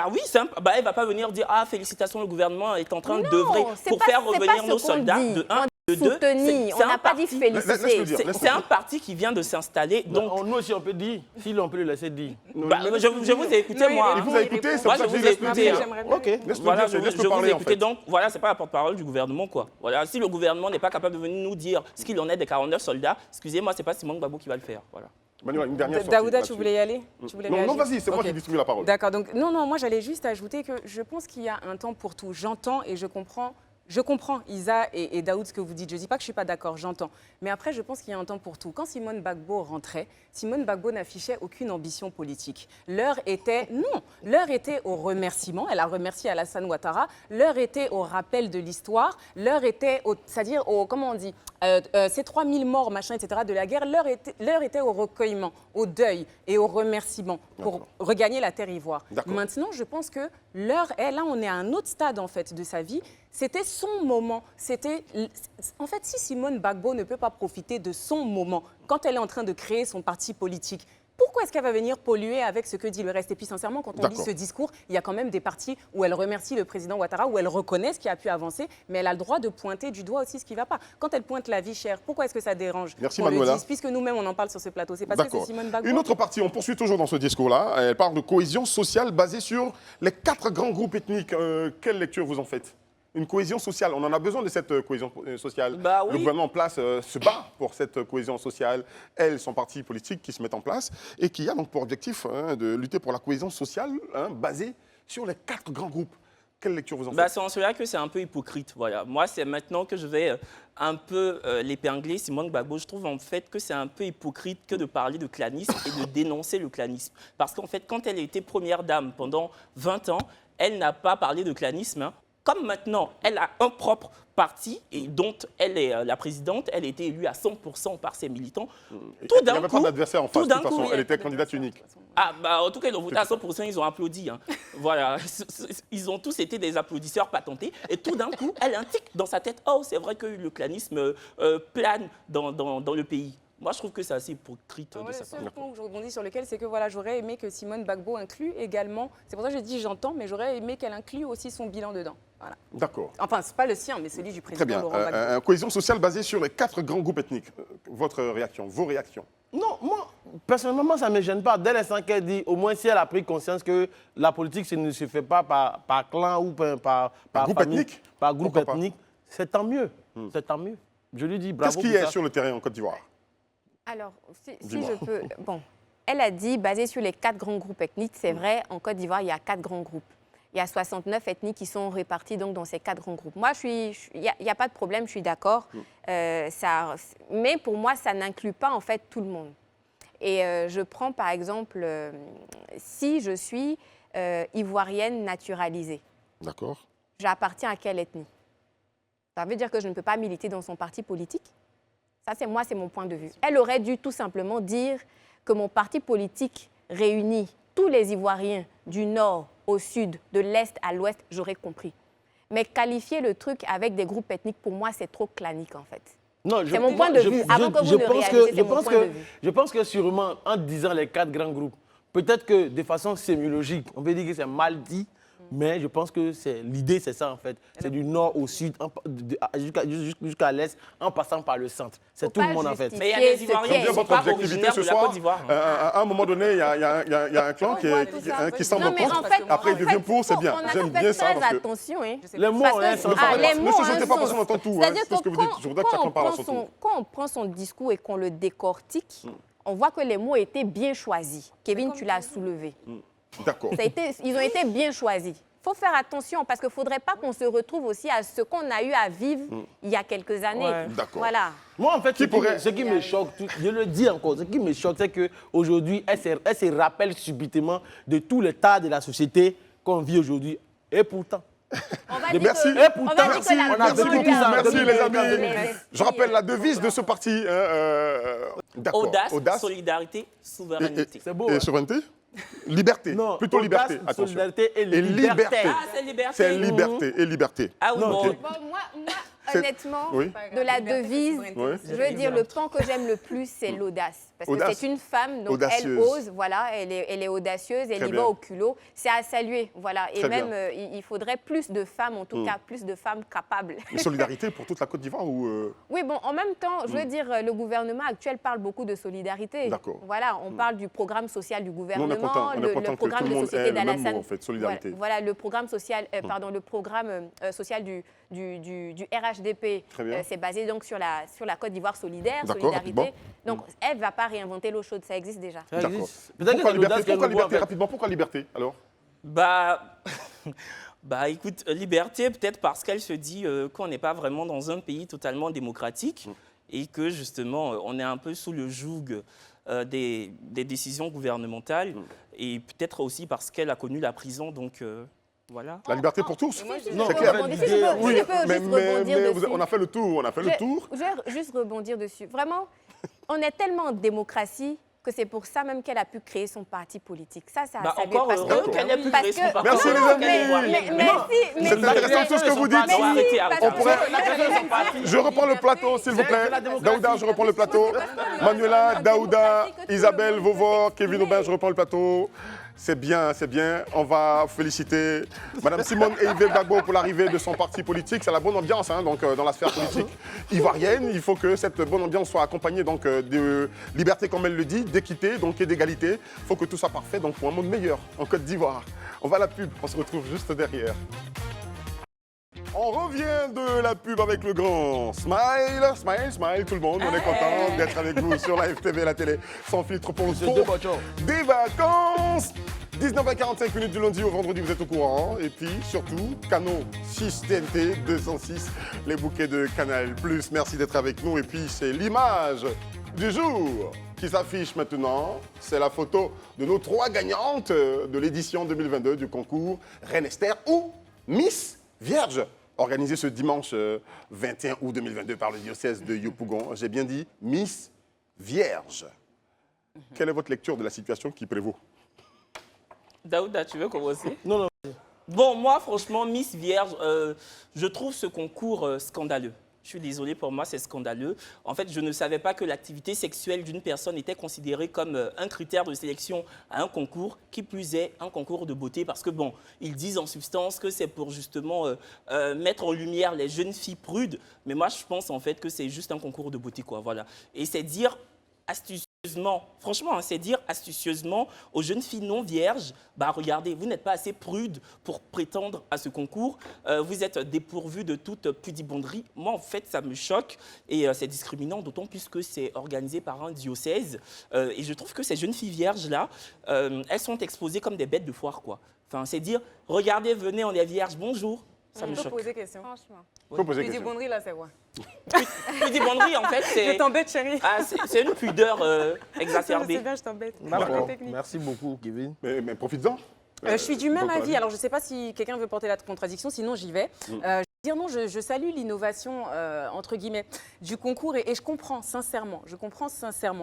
ne va pas venir dire « Ah, félicitations, le gouvernement est en train d'œuvrer pour faire revenir nos soldats. » De un, de deux, on n'a pas dit féliciter. C'est un parti qui vient de s'installer. Donc nous aussi, on peut dire, si on peut le laisser dire. Je vous ai écouté, moi. Vous avez écouté, moi, je vous ai écouté. Ok, voilà, je vous ai écouté. Donc, voilà, c'est pas la porte-parole du gouvernement, quoi. Voilà, si le gouvernement n'est pas capable de venir nous dire ce qu'il en est des 49 soldats, excusez-moi, c'est pas Simone Gbagbo qui va le faire. Voilà. Manuel, une dernière Daouda, tu voulais y aller? Non, vas-y, c'est moi qui distribue la parole. D'accord, donc non, moi j'allais juste ajouter que je pense qu'il y a un temps pour tout. J'entends et je comprends Isa et Daoud, ce que vous dites. Je ne dis pas que je ne suis pas d'accord, j'entends. Mais après, je pense qu'il y a un temps pour tout. Quand Simone Gbagbo rentrait, Simone Gbagbo n'affichait aucune ambition politique. L'heure était au remerciement. Elle a remercié Alassane Ouattara. L'heure était au rappel de l'histoire. L'heure était, c'est-à-dire, comment on dit, ces 3000 morts, machin, etc., de la guerre. L'heure était au recueillement, au deuil et au remerciement pour regagner la terre ivoire. Maintenant, je pense que l'heure est, là, on est à un autre stade, en fait, de sa vie. C'était son moment. En fait, si Simone Gbagbo ne peut pas profiter de son moment quand elle est en train de créer son parti politique, pourquoi est-ce qu'elle va venir polluer avec ce que dit le reste? Et puis sincèrement, quand on lit ce discours, il y a quand même des parties où elle remercie le président Ouattara, où elle reconnaît ce qui a pu avancer, mais elle a le droit de pointer du doigt aussi ce qui ne va pas. Quand elle pointe la vie chère, pourquoi est-ce que ça dérange? Merci Manuela. Puisque nous-mêmes, on en parle sur ce plateau. C'est parce que c'est Simone Gbagbo. Une autre partie, on poursuit toujours dans ce discours-là. Elle parle de cohésion sociale basée sur les 4 grands groupes ethniques. Quelle lecture vous en faites? Une cohésion sociale, on en a besoin de cette cohésion sociale. Le gouvernement en place se bat pour cette cohésion sociale. Elles sont partis politiques qui se mettent en place et qui a donc pour objectif de lutter pour la cohésion sociale basée sur les 4 grands groupes. Quelle lecture vous en faites? C'est en cela que c'est un peu hypocrite. Voilà. Moi, c'est maintenant que je vais un peu l'épingler, Simone Gbagbo. Je trouve en fait que c'est un peu hypocrite que de parler de clanisme et de dénoncer le clanisme. Parce qu'en fait, quand elle était première dame pendant 20 ans, elle n'a pas parlé de clanisme. Comme maintenant, elle a un propre parti et dont elle est la présidente, elle a été élue à 100% par ses militants. Tout d'un coup, il n'y avait pas d'adversaire en face, de toute façon, elle était candidate unique. En tout cas, ils ont voté à 100%, ils ont applaudi. Voilà, ils ont tous été des applaudisseurs patentés. Et tout d'un coup, elle a un tic dans sa tête. Oh, c'est vrai que le clanisme plane dans le pays. Moi, je trouve que c'est assez hypocrite de sa part. Le seul point où je rebondis sur lequel, c'est que j'aurais aimé que Simone Gbagbo inclue également, c'est pour ça que je dis j'entends, mais j'aurais aimé qu'elle inclue aussi son bilan dedans. Voilà. D'accord. Enfin, ce n'est pas le sien, mais celui du président Laurent Gbagbo. Cohésion sociale basée sur les 4 grands groupes ethniques. Votre réaction, vos réactions? Non, personnellement, ça ne me gêne pas. Dès l'instant qu'elle dit, au moins si elle a pris conscience que la politique ne se fait pas par clan ou par groupe famille, ethnique. Par groupe ethnique, c'est tant mieux. C'est tant mieux. Je lui dis bravo. Qu'est-ce qu'il y a sur le terrain en Côte d'Ivoire? Alors, si je peux... Bon, elle a dit, basé sur les 4 grands groupes ethniques, c'est vrai, en Côte d'Ivoire, il y a 4 grands groupes. Il y a 69 ethnies qui sont réparties donc, dans ces 4 grands groupes. Moi, il n'y a pas de problème, je suis d'accord. Mais pour moi, ça n'inclut pas en fait tout le monde. Et je prends par exemple, si je suis ivoirienne naturalisée. D'accord. J'appartiens à quelle ethnie? Ça veut dire que je ne peux pas militer dans son parti politique? Ça, c'est mon point de vue. Elle aurait dû tout simplement dire que mon parti politique réunit tous les Ivoiriens du nord au sud, de l'est à l'ouest, j'aurais compris. Mais qualifier le truc avec des groupes ethniques, pour moi, c'est trop clanique, en fait. C'est mon point de vue. Avant que vous ne réagissez, c'est mon point de vue. Je pense que sûrement, en disant les 4 grands groupes, peut-être que de façon sémiologique, on peut dire que c'est mal dit, mais je pense que l'idée, c'est ça, en fait. C'est du nord au sud, jusqu'à l'est, en passant par le centre. C'est tout le monde, en fait. Mais il y a des Ivoiriens qui sont pas originaires de la Côte d'Ivoire. À un moment donné, il y a un clan qui semble contre. Après, il devient pour, c'est bien. J'aime bien ça. Attention, hein. Les mots ont un sens. Ne se jetez pas parce qu'on entend tout. C'est ce que vous dites. Je voudrais que chacun parle à son tour. Quand on prend son discours et qu'on le décortique, on voit que les mots étaient bien choisis. Kevin, tu l'as soulevé. D'accord. Ils ont été bien choisis. Il faut faire attention parce qu'il ne faudrait pas qu'on se retrouve aussi à ce qu'on a eu à vivre il y a quelques années. Ouais. D'accord. Voilà. Moi, en fait, ce qui me choque, je le dis encore, ce qui me choque, c'est qu'aujourd'hui, elle se rappelle subitement de tout le tas de la société qu'on vit aujourd'hui. Et pourtant... Merci. Et pourtant, merci les amis. Je rappelle la devise de ce parti. Audace, solidarité, souveraineté. C'est beau. Et souveraineté? Liberté, non, plutôt audace, liberté, attention. Solidarité et liberté. Ah, c'est liberté. C'est liberté et liberté. Ah oui, bon. Bon, moi honnêtement, de la devise, je veux dire, le pan que j'aime le plus, c'est l'audace. Parce que c'est une femme, donc elle ose, voilà, elle est audacieuse, elle y va au culot. C'est à saluer, voilà. Et même, il faudrait plus de femmes, en tout cas, plus de femmes capables. Une solidarité pour toute la Côte d'Ivoire ou Oui, bon, en même temps, je veux dire, le gouvernement actuel parle beaucoup de solidarité. D'accord. Voilà, on parle du programme social du gouvernement, le programme de société d'Alassane. En fait, solidarité. Voilà, le programme social, le programme social du RHDP, c'est basé donc sur la Côte d'Ivoire solidaire, solidarité. Donc, elle ne va pas réinventer l'eau chaude, ça existe déjà. D'accord. Pourquoi liberté rapidement? Pourquoi liberté alors? Écoute, liberté peut-être parce qu'elle se dit qu'on n'est pas vraiment dans un pays totalement démocratique et que justement on est un peu sous le joug des décisions gouvernementales et peut-être aussi parce qu'elle a connu la prison, donc voilà. La liberté pour tous? C'est clair. Oui, mais on a fait le tour, Je vais juste rebondir dessus. Vraiment, on est tellement en démocratie que c'est pour ça même qu'elle a pu créer son parti politique. Ça, c'est à saluer. Parce qu'elle a pu créer son parti. Merci les amis. C'est intéressant tout ce que vous dites. Je reprends le plateau, s'il vous plaît. Daouda, je reprends le plateau. Manuela, Daouda, Isabelle, Vauvor, Kevin Aubin, je reprends le plateau. C'est bien, c'est bien. On va féliciter Mme Simone Eyvé Gbagbo pour l'arrivée de son parti politique. C'est la bonne ambiance donc, dans la sphère politique ivoirienne. Il faut que cette bonne ambiance soit accompagnée donc, de liberté, comme elle le dit, d'équité donc, et d'égalité. Il faut que tout soit parfait donc, pour un monde meilleur en Côte d'Ivoire. On va à la pub, on se retrouve juste derrière. On revient de la pub avec le grand Smile. Smile, smile, tout le monde. On est content d'être avec vous sur Live TV, la télé sans filtre pour le tour des vacances. 19h45 minutes du lundi au vendredi, vous êtes au courant. Et puis surtout, Canal 6 TNT 206, les bouquets de Canal+. Merci d'être avec nous. Et puis c'est l'image du jour qui s'affiche maintenant. C'est la photo de nos 3 gagnantes de l'édition 2022 du concours Reine Esther ou Miss Vierge, organisé ce dimanche 21 août 2022 par le diocèse de Yopougon. J'ai bien dit Miss Vierge. Quelle est votre lecture de la situation qui prévaut? Daouda, tu veux commencer? Non. Bon, moi, franchement, Miss Vierge, je trouve ce concours scandaleux. Je suis désolée, pour moi, c'est scandaleux. En fait, je ne savais pas que l'activité sexuelle d'une personne était considérée comme un critère de sélection à un concours, qui plus est un concours de beauté, parce que, bon, ils disent en substance que c'est pour justement mettre en lumière les jeunes filles prudes, mais moi, je pense en fait que c'est juste un concours de beauté, quoi, voilà. Et c'est dire astuce. Franchement, c'est dire astucieusement aux jeunes filles non vierges, bah regardez, vous n'êtes pas assez prudes pour prétendre à ce concours, vous êtes dépourvues de toute pudibonderie. Moi, en fait, ça me choque et c'est discriminant, d'autant plus que c'est organisé par un diocèse. Et je trouve que ces jeunes filles vierges-là, elles sont exposées comme des bêtes de foire, quoi. Enfin, c'est dire, regardez, venez, on est vierges, bonjour. Ça me choque. On peut poser question. Franchement. Pudibonderie, là, c'est quoi? Pudibonderie, en fait, c'est... Je t'embête, chérie. Ah, c'est une pudeur exacerbée. C'est bien, je t'embête. D'accord. Merci beaucoup, Kevin. Mais profites-en. Je suis du même avis. Alors, je ne sais pas si quelqu'un veut porter la contradiction, sinon j'y vais. Je salue l'innovation, entre guillemets, du concours et je comprends sincèrement,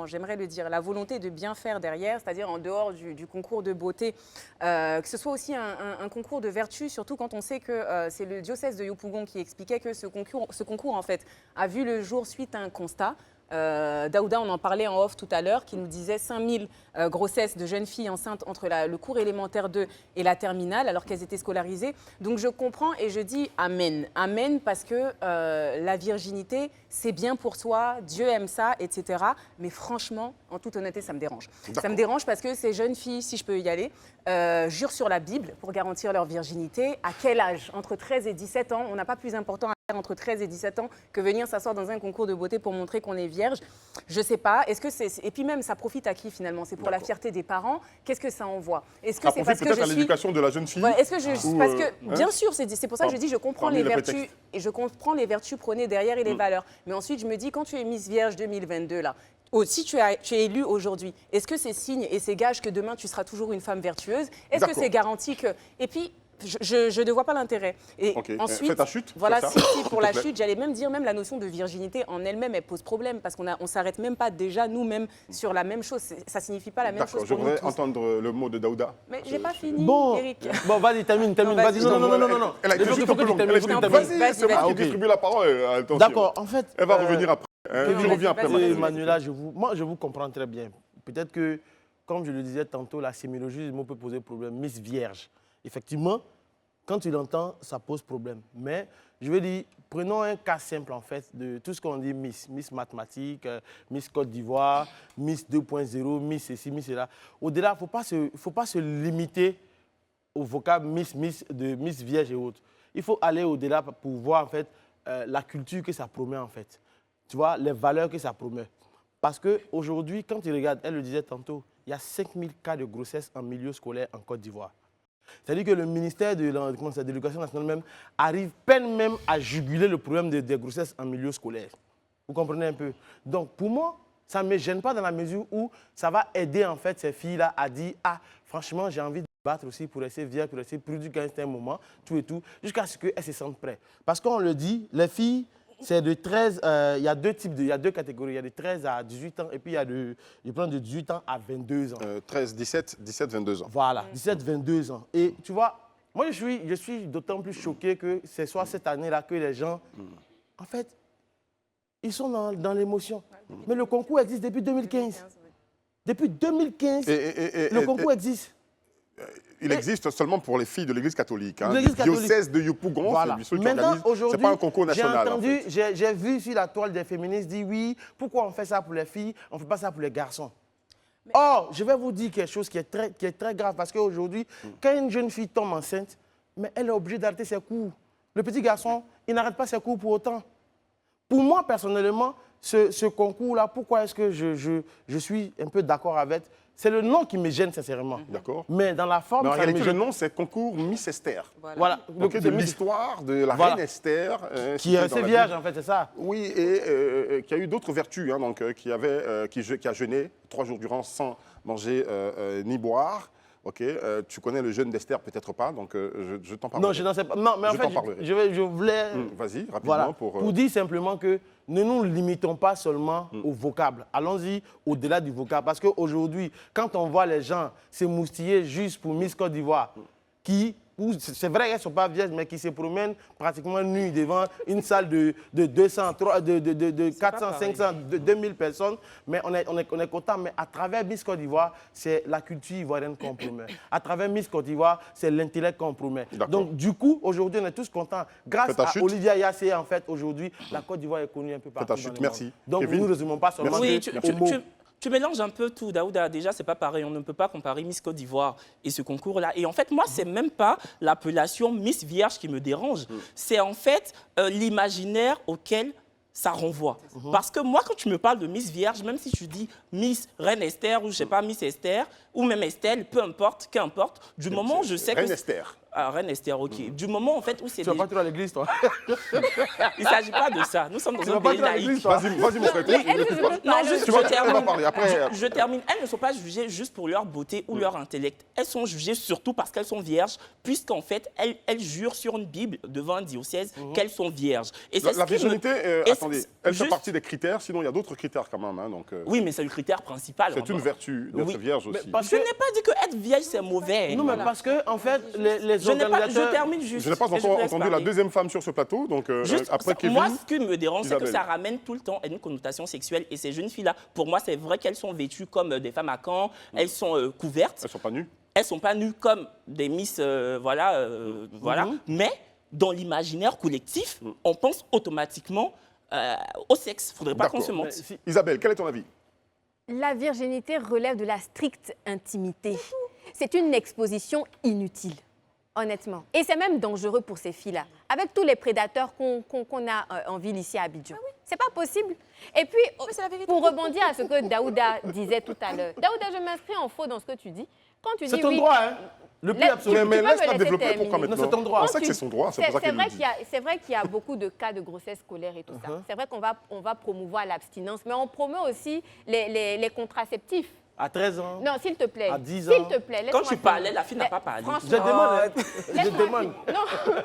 j'aimerais le dire, la volonté de bien faire derrière, c'est-à-dire en dehors du concours de beauté, que ce soit aussi un concours de vertu, surtout quand on sait que c'est le diocèse de Yopougon qui expliquait que ce concours en fait, a vu le jour suite à un constat. Daouda, on en parlait en off tout à l'heure, qui nous disait 5000 grossesses de jeunes filles enceintes entre le cours élémentaire 2 et la terminale, alors qu'elles étaient scolarisées. Donc je comprends et je dis amen. Amen parce que la virginité, c'est bien pour soi, Dieu aime ça, etc. Mais franchement, en toute honnêteté, ça me dérange. Ça me dérange parce que ces jeunes filles, si je peux y aller, jurent sur la Bible pour garantir leur virginité. À quel âge? Entre 13 et 17 ans, on n'a pas plus important à faire entre 13 et 17 ans que venir s'asseoir dans un concours de beauté pour montrer qu'on est vierge. Je ne sais pas. Est-ce que et puis même, ça profite à qui finalement? C'est pour la fierté des parents. Qu'est-ce que ça envoie? Est-ce que c'est parce que peut-être à l'éducation de la jeune fille? Est-ce que parce que bien sûr, c'est pour ça que je dis je comprends les vertus et je comprends les vertus prônées derrière et les valeurs. Mais ensuite, je me dis quand tu es Miss Vierge 2022 là. Si tu es élu aujourd'hui, est-ce que c'est signe et c'est gage que demain tu seras toujours une femme vertueuse? Est-ce que c'est garanti que... Et puis, je ne vois pas l'intérêt. Et ensuite, fais ta chute. Voilà, si pour la chute, j'allais même dire même la notion de virginité en elle-même, elle pose problème parce qu'on ne s'arrête même pas déjà nous-mêmes sur la même chose. Ça ne signifie pas la même chose. D'accord, je voudrais entendre le mot de Daouda. Mais j'ai pas fini, Eric. Bon, vas-y, termine. Vas-y, non. Elle a été juste un peu longue. Vas-y, c'est moi qui distribue la parole. D'accord, en fait... Elle va revenir après. Je reviens après. Manuela, moi, je vous comprends très bien. Peut-être que, comme je le disais tantôt, la sémiologie du mot peut poser problème. Miss Vierge. Effectivement, quand tu l'entends, ça pose problème. Mais je veux dire, prenons un cas simple, en fait, de tout ce qu'on dit Miss. Miss mathématiques, Miss Côte d'Ivoire, Miss 2.0, Miss ceci, Miss cela. Au-delà, il ne faut pas se limiter au vocable Miss Vierge et autres. Il faut aller au-delà pour voir, en fait, la culture que ça promet, en fait. Tu vois, les valeurs que ça promeut. Parce qu'aujourd'hui, quand tu regardes, elle le disait tantôt, il y a 5000 cas de grossesse en milieu scolaire en Côte d'Ivoire. C'est-à-dire que le ministère de l'Éducation nationale même arrive peine même à juguler le problème des grossesses en milieu scolaire. Vous comprenez un peu? Donc, pour moi, ça ne me gêne pas dans la mesure où ça va aider en fait ces filles-là à dire « Ah, franchement, j'ai envie de battre aussi pour rester vierge, pour rester prudente quand c'est un moment, tout et tout, jusqu'à ce qu'elles se sentent prêtes. » Parce qu'on le dit, les filles... C'est de 13, il y a deux catégories. Il y a de 13 à 18 ans et puis il y a de 18 ans à 22 ans. 13, 17, 22 ans. Voilà, 17, 22 ans. Et tu vois, moi je suis d'autant plus choqué que ce soit cette année-là que les gens, en fait, ils sont dans l'émotion. Mais le concours existe depuis 2015. Depuis 2015, le concours existe. Il existe seulement pour les filles de l'Église catholique. Le diocèse de Yopougon, voilà. c'est lui qui organise. C'est pas un concours national. J'ai vu sur la toile des féministes dire oui, pourquoi on fait ça pour les filles, on ne fait pas ça pour les garçons. Or, je vais vous dire quelque chose qui est très grave parce qu'aujourd'hui, quand une jeune fille tombe enceinte, mais elle est obligée d'arrêter ses cours. Le petit garçon, il n'arrête pas ses cours pour autant. Pour moi, personnellement, ce concours-là, pourquoi est-ce que je suis un peu d'accord avec? C'est le nom qui me gêne sincèrement. D'accord. Mais dans la forme... Mais en réalité, le nom, c'est concours Miss Esther. Voilà. Donc, de l'histoire de la reine Esther. Qui est restée vierge, en fait, c'est ça? Oui, et qui a eu d'autres vertus, hein, donc, qui a jeûné 3 jours durant sans manger ni boire. Ok, tu connais le jeûne d'Esther, peut-être pas, donc je t'en parlerai. Non, je n'en sais pas. Non, mais en fait, je voulais... Vas-y, rapidement. Voilà, pour dire simplement que ne nous limitons pas seulement au vocable. Allons-y au-delà du vocable. Parce qu'aujourd'hui, quand on voit les gens s'émoustiller juste pour Miss Côte d'Ivoire, c'est vrai qu'elles ne sont pas vierges, mais qui se promènent pratiquement nues devant une salle de 200, de 400, 500, de 2000 personnes. Mais on est content. Mais à travers Miss Côte d'Ivoire, c'est la culture ivoirienne qu'on promet. À travers Miss Côte d'Ivoire, c'est l'intellect qu'on promet. Donc, du coup, aujourd'hui, on est tous contents. Grâce à Olivia Yassé, en fait, aujourd'hui, la Côte d'Ivoire est connue un peu partout dans le monde. Merci. Donc, nous ne résumons pas seulement Tu mélanges un peu tout, Daouda. Déjà, c'est pas pareil. On ne peut pas comparer Miss Côte d'Ivoire et ce concours-là. Et en fait, moi, c'est même pas l'appellation Miss Vierge qui me dérange. C'est en fait l'imaginaire auquel ça renvoie. Parce que moi, quand tu me parles de Miss Vierge, même si tu dis Miss Reine Esther ou je sais pas, Miss Esther ou même Estelle, peu importe, qu'importe, du moment où je sais que... Reine Esther. Ah, Reine Esther, ok. Du moment en fait où c'est... Tu vas pas toujours à l'église, toi? Il ne s'agit pas de ça. Nous sommes dans un pays laïque. Vas-y, mon frère. Non, juste, tu vas parler après. Je termine. Elles ne sont pas jugées juste pour leur beauté ou leur intellect. Elles sont jugées surtout parce qu'elles sont vierges, puisqu'en fait, elles jurent sur une Bible devant un diocèse qu'elles sont vierges. Et la virginité, attendez, elle fait partie des critères, sinon il y a d'autres critères quand même. Hein, donc, oui, mais c'est le critère principal. C'est une vertu d'être vierge aussi. Je n'ai pas dit que être vierge, c'est mauvais. Non, mais parce que, en fait, les je termine juste. Je n'ai pas encore entendu la deuxième femme sur ce plateau, donc après Kevin... Moi, ce qui me dérange, c'est que ça ramène tout le temps à une connotation sexuelle. Et ces jeunes filles-là, pour moi, c'est vrai qu'elles sont vêtues comme des femmes à camp, elles sont couvertes. Elles ne sont pas nues. Elles ne sont pas nues comme des miss, voilà. Mais dans l'imaginaire collectif, on pense automatiquement au sexe. Il ne faudrait pas qu'on se mente. Isabelle, quel est ton avis? La virginité relève de la stricte intimité. C'est une exposition inutile. Honnêtement. Et c'est même dangereux pour ces filles-là. Avec tous les prédateurs qu'on a en ville ici à Abidjan. Ah oui. C'est pas possible. Et puis, pour rebondir à ce que Daouda disait tout à l'heure. Daouda, je m'inscris en faux dans ce que tu dis. Quand tu dis c'est ton droit, hein? Le plus absolu. Mais laisse-la développer, pourquoi maintenant? C'est ton droit. On sait que c'est son droit, c'est pour ça qu'elle le dit. C'est vrai qu'il y a beaucoup de cas de grossesse scolaire et tout ça. C'est vrai qu'on va promouvoir l'abstinence, mais on promeut aussi les contraceptifs. À 13 ans. Non, s'il te plaît. À 10 ans. S'il te plaît. Quand tu parlais, la fille n'a pas parlé. Franchement. Je demande. Non.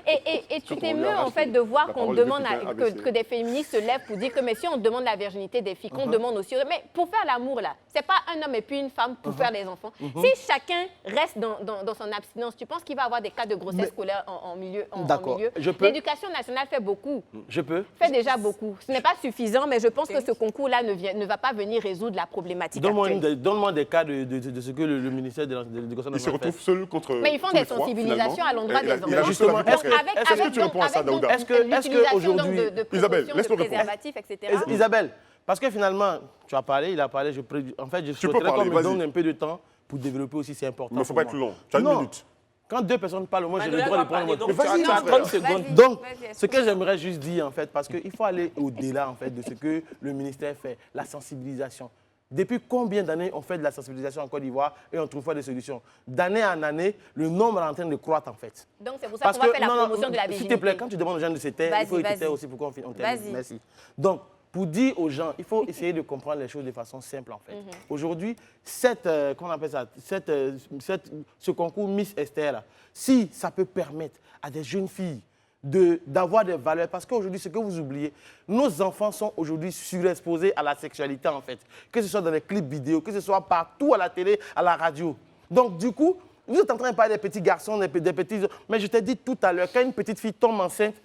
Et tu t'émeus en fait de voir qu'on demande que des féministes se lèvent pour dire que mais si on demande la virginité des filles, qu'on demande aussi. Mais pour faire l'amour là, c'est pas un homme et puis une femme pour faire des enfants. Si chacun reste dans son abstinence, tu penses qu'il va avoir des cas de grossesse scolaire en milieu? D'accord. L'éducation nationale fait beaucoup. Fait déjà beaucoup. Ce n'est pas suffisant, mais je pense que ce concours-là ne va pas venir résoudre la problématique. Donne-moi des cas de ce que le ministère de l'Éducation nationale fait. Ils se retrouvent seuls contre. Mais ils font des sensibilisations à l'endroit des enfants. Justement, est-ce que tu réponds à ça, Daouda? Est-ce qu'aujourd'hui. Isabelle, laisse-le répondre. Etc. Isabelle, parce que finalement, tu as parlé, il a parlé. En fait, je souhaiterais qu'on me donne un peu de temps pour développer aussi, c'est important. Mais il ne faut pas être long. Tu as une minute. Quand deux personnes parlent, moi, j'ai le droit de prendre. Vas-y, 30 secondes. Donc, ce que j'aimerais juste dire, en fait, parce qu'il faut aller au-delà, en fait, de ce que le ministère fait, la sensibilisation. Depuis combien d'années on fait de la sensibilisation en Côte d'Ivoire et on trouve pas de solutions? D'année en année, le nombre est en train de croître, en fait. Donc, c'est pour ça qu'on va faire la promotion de la virginité. S'il te plaît, quand tu demandes aux gens de se taire, il faut se taire aussi pour qu'on termine. Merci. Donc, pour dire aux gens, il faut essayer de comprendre les choses de façon simple, en fait. Aujourd'hui, ce concours Miss Esther, là, si ça peut permettre à des jeunes filles d'avoir des valeurs, parce qu'aujourd'hui, ce que vous oubliez, nos enfants sont aujourd'hui surexposés à la sexualité, en fait. Que ce soit dans les clips vidéo, que ce soit partout à la télé, à la radio. Donc, du coup, vous êtes en train de parler des petits garçons, des petits... Mais je t'ai dit tout à l'heure, quand une petite fille tombe enceinte,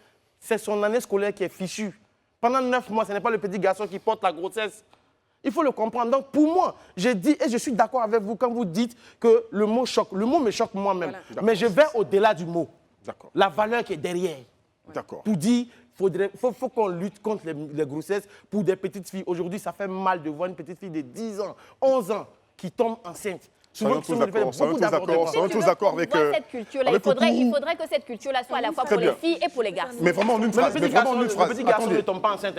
c'est son année scolaire qui est fichue. Pendant 9 mois, ce n'est pas le petit garçon qui porte la grossesse. Il faut le comprendre. Donc, pour moi, j'ai dit, et je suis d'accord avec vous quand vous dites que le mot choque. Le mot me choque moi-même. Voilà. Mais je vais au-delà du mot. La valeur qui est derrière. D'accord. Pour dire, faut qu'on lutte contre les grossesses pour des petites filles. Aujourd'hui, ça fait mal de voir une petite fille de 10 ans, 11 ans qui tombe enceinte. Souvent, tous d'accord avec cette culture-là. Il faudrait que cette culture-là soit à la fois pour les filles et pour les garçons. Mais vraiment en une phrase. Le petit garçon ne tombe pas enceinte.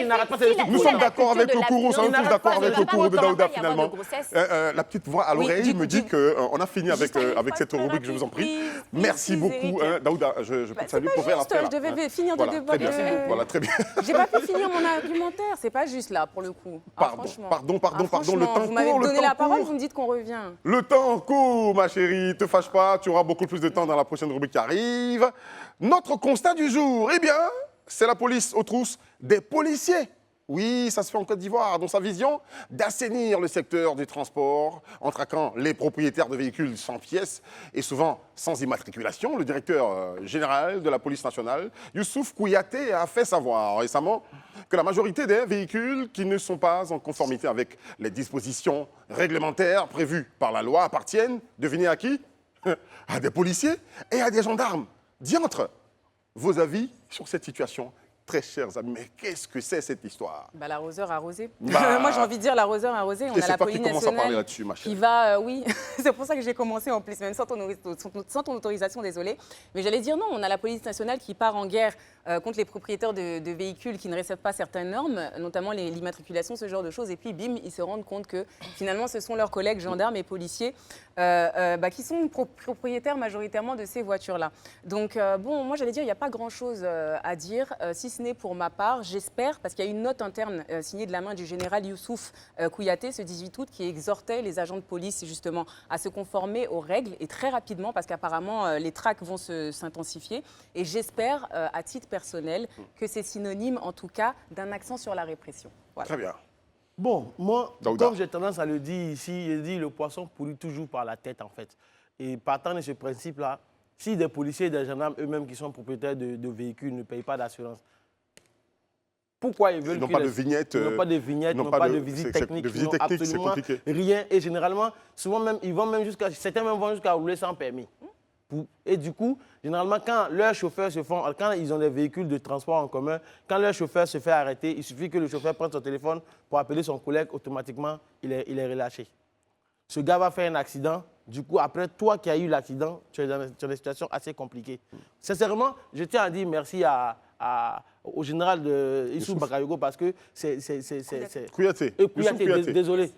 Il n'arrête pas ses Nous sommes d'accord avec le courroux. Nous sommes tous d'accord avec le courroux de Daouda, finalement. La petite voix à l'oreille me dit qu'on a fini avec cette rubrique, je vous en prie. Merci beaucoup, Daouda. Je peux te saluer pour faire la Je devais finir de débattre. Voilà, très bien. J'ai pas pu finir mon argumentaire. C'est pas juste là, pour le coup. Pardon. Le temps court. Vous m'avez donné la parole, vous me dites qu'on revient. Le temps court, ma chérie. Te fâche pas, tu auras beaucoup plus de temps dans la prochaine rubrique qui arrive. Notre constat du jour, eh bien, c'est la police aux trousses des policiers. Oui, ça se fait en Côte d'Ivoire, dans sa vision d'assainir le secteur du transport en traquant les propriétaires de véhicules sans pièces et souvent sans immatriculation. Le directeur général de la police nationale, Youssouf Kouyaté, a fait savoir récemment que la majorité des véhicules qui ne sont pas en conformité avec les dispositions réglementaires prévues par la loi appartiennent, devinez à qui? À des policiers et à des gendarmes. Diantre, vos avis sur cette situation? très chers amis, mais qu'est-ce que c'est cette histoire? L'arroseur arrosé. Moi, j'ai envie de dire l'arroseur arrosé. On a la police nationale qui va... oui, c'est pour ça que j'ai commencé en plus, même sans ton autorisation, désolé. Mais j'allais dire non, on a la police nationale qui part en guerre contre les propriétaires de véhicules qui ne respectent pas certaines normes, notamment l'immatriculation, ce genre de choses. Et puis, bim, ils se rendent compte que finalement, ce sont leurs collègues gendarmes et policiers qui sont propriétaires majoritairement de ces voitures-là. Donc, bon, moi, j'allais dire, il n'y a pas grand-chose à dire, si ce n'est pour ma part, j'espère, parce qu'il y a une note interne signée de la main du général Youssouf Kouyaté ce 18 août qui exhortait les agents de police justement à se conformer aux règles et très rapidement parce qu'apparemment les traques vont s'intensifier. Et j'espère, à titre personnel, que c'est synonyme en tout cas d'un accent sur la répression. Voilà. Très bien. Bon, moi, comme j'ai tendance à le dire ici, je dis le poisson pourrit toujours par la tête en fait. Et partant de ce principe-là, si des policiers et des gendarmes eux-mêmes qui sont propriétaires de véhicules ne payent pas d'assurance, pourquoi ils veulent n'ont pas de vignette, n'ont pas de vignette, n'ont pas de visite technique, absolument rien. Et généralement, souvent même, ils vont même jusqu'à, certains même vont jusqu'à rouler sans permis. Et du coup, généralement, quand leurs chauffeurs quand ils ont des véhicules de transport en commun, quand leur chauffeur se fait arrêter, il suffit que le chauffeur prenne son téléphone pour appeler son collègue, automatiquement, il est relâché. Ce gars va faire un accident. Du coup, après, toi qui as eu l'accident, tu es dans une situation assez compliquée. Sincèrement, je tiens à dire merci au général Issou Bakayoko parce que c'est... Kouyaté. Désolé.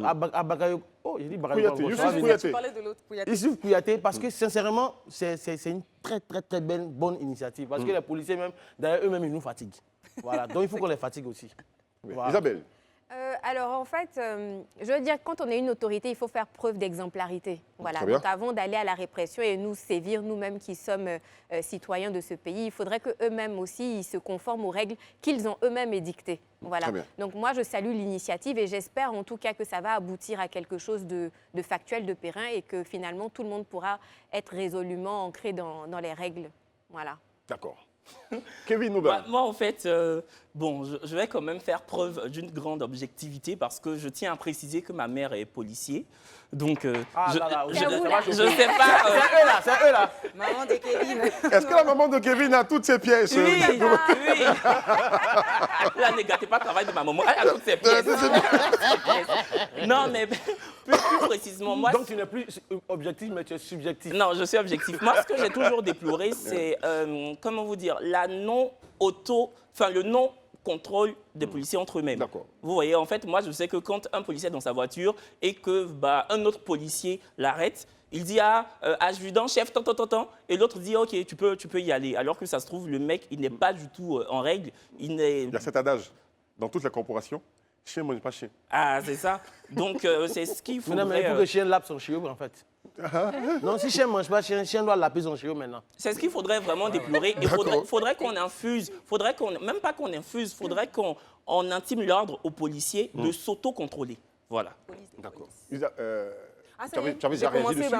À Bakayoko. Oh, j'ai dit Bakayoko. Tu parlais de l'autre Kouyaté. Issou Kouyaté parce que sincèrement, c'est une très bonne initiative. Parce que les policiers, même, d'ailleurs, eux-mêmes, ils nous fatiguent. Voilà. Donc, il faut qu'on les fatigue aussi. Voilà. Isabelle. Alors en fait, je veux dire, quand on est une autorité, il faut faire preuve d'exemplarité. Voilà. Donc avant d'aller à la répression et nous sévir, nous-mêmes qui sommes citoyens de ce pays, il faudrait qu'eux-mêmes aussi ils se conforment aux règles qu'ils ont eux-mêmes édictées. Voilà. Donc moi, je salue l'initiative et j'espère en tout cas que ça va aboutir à quelque chose de factuel, de périn et que finalement tout le monde pourra être résolument ancré dans les règles. Voilà. D'accord. Kevin Nouba. Moi, en fait, bon, je vais quand même faire preuve d'une grande objectivité parce que je tiens à préciser que ma mère est policier. Donc, je sais pas. C'est eux là. Maman de Kevin. Est-ce que la maman de Kevin a toutes ses pièces? Oui. Là, ne gâtez pas le travail de ma maman. Elle a toutes ses pièces. Non, mais plus précisément, moi... Donc, tu n'es plus objectif, mais tu es subjectif. Non, je suis objectif. Moi, ce que j'ai toujours déploré, c'est, comment vous dire, le non-contrôle des policiers entre eux-mêmes. Vous voyez, en fait, moi, je sais que quand un policier est dans sa voiture et que un autre policier l'arrête, il dit adjudant, chef, tant, et l'autre dit ok, tu peux y aller. Alors que ça se trouve, le mec, il n'est pas du tout en règle. Il y a cet adage dans toute la corporation. Chien mange pas chien. Ah, c'est ça. Donc, c'est ce qu'il faut. Non, mais il faut que chien lappe son chiot, en fait. Non, si chien ne mange pas chien, chien doit laper son chiot maintenant. C'est ce qu'il faudrait vraiment déplorer. Il faudrait qu'on infuse, même pas qu'on infuse, faudrait qu'on intime l'ordre aux policiers de s'auto-contrôler. Voilà. D'accord. Tu avais déjà réagi dessus.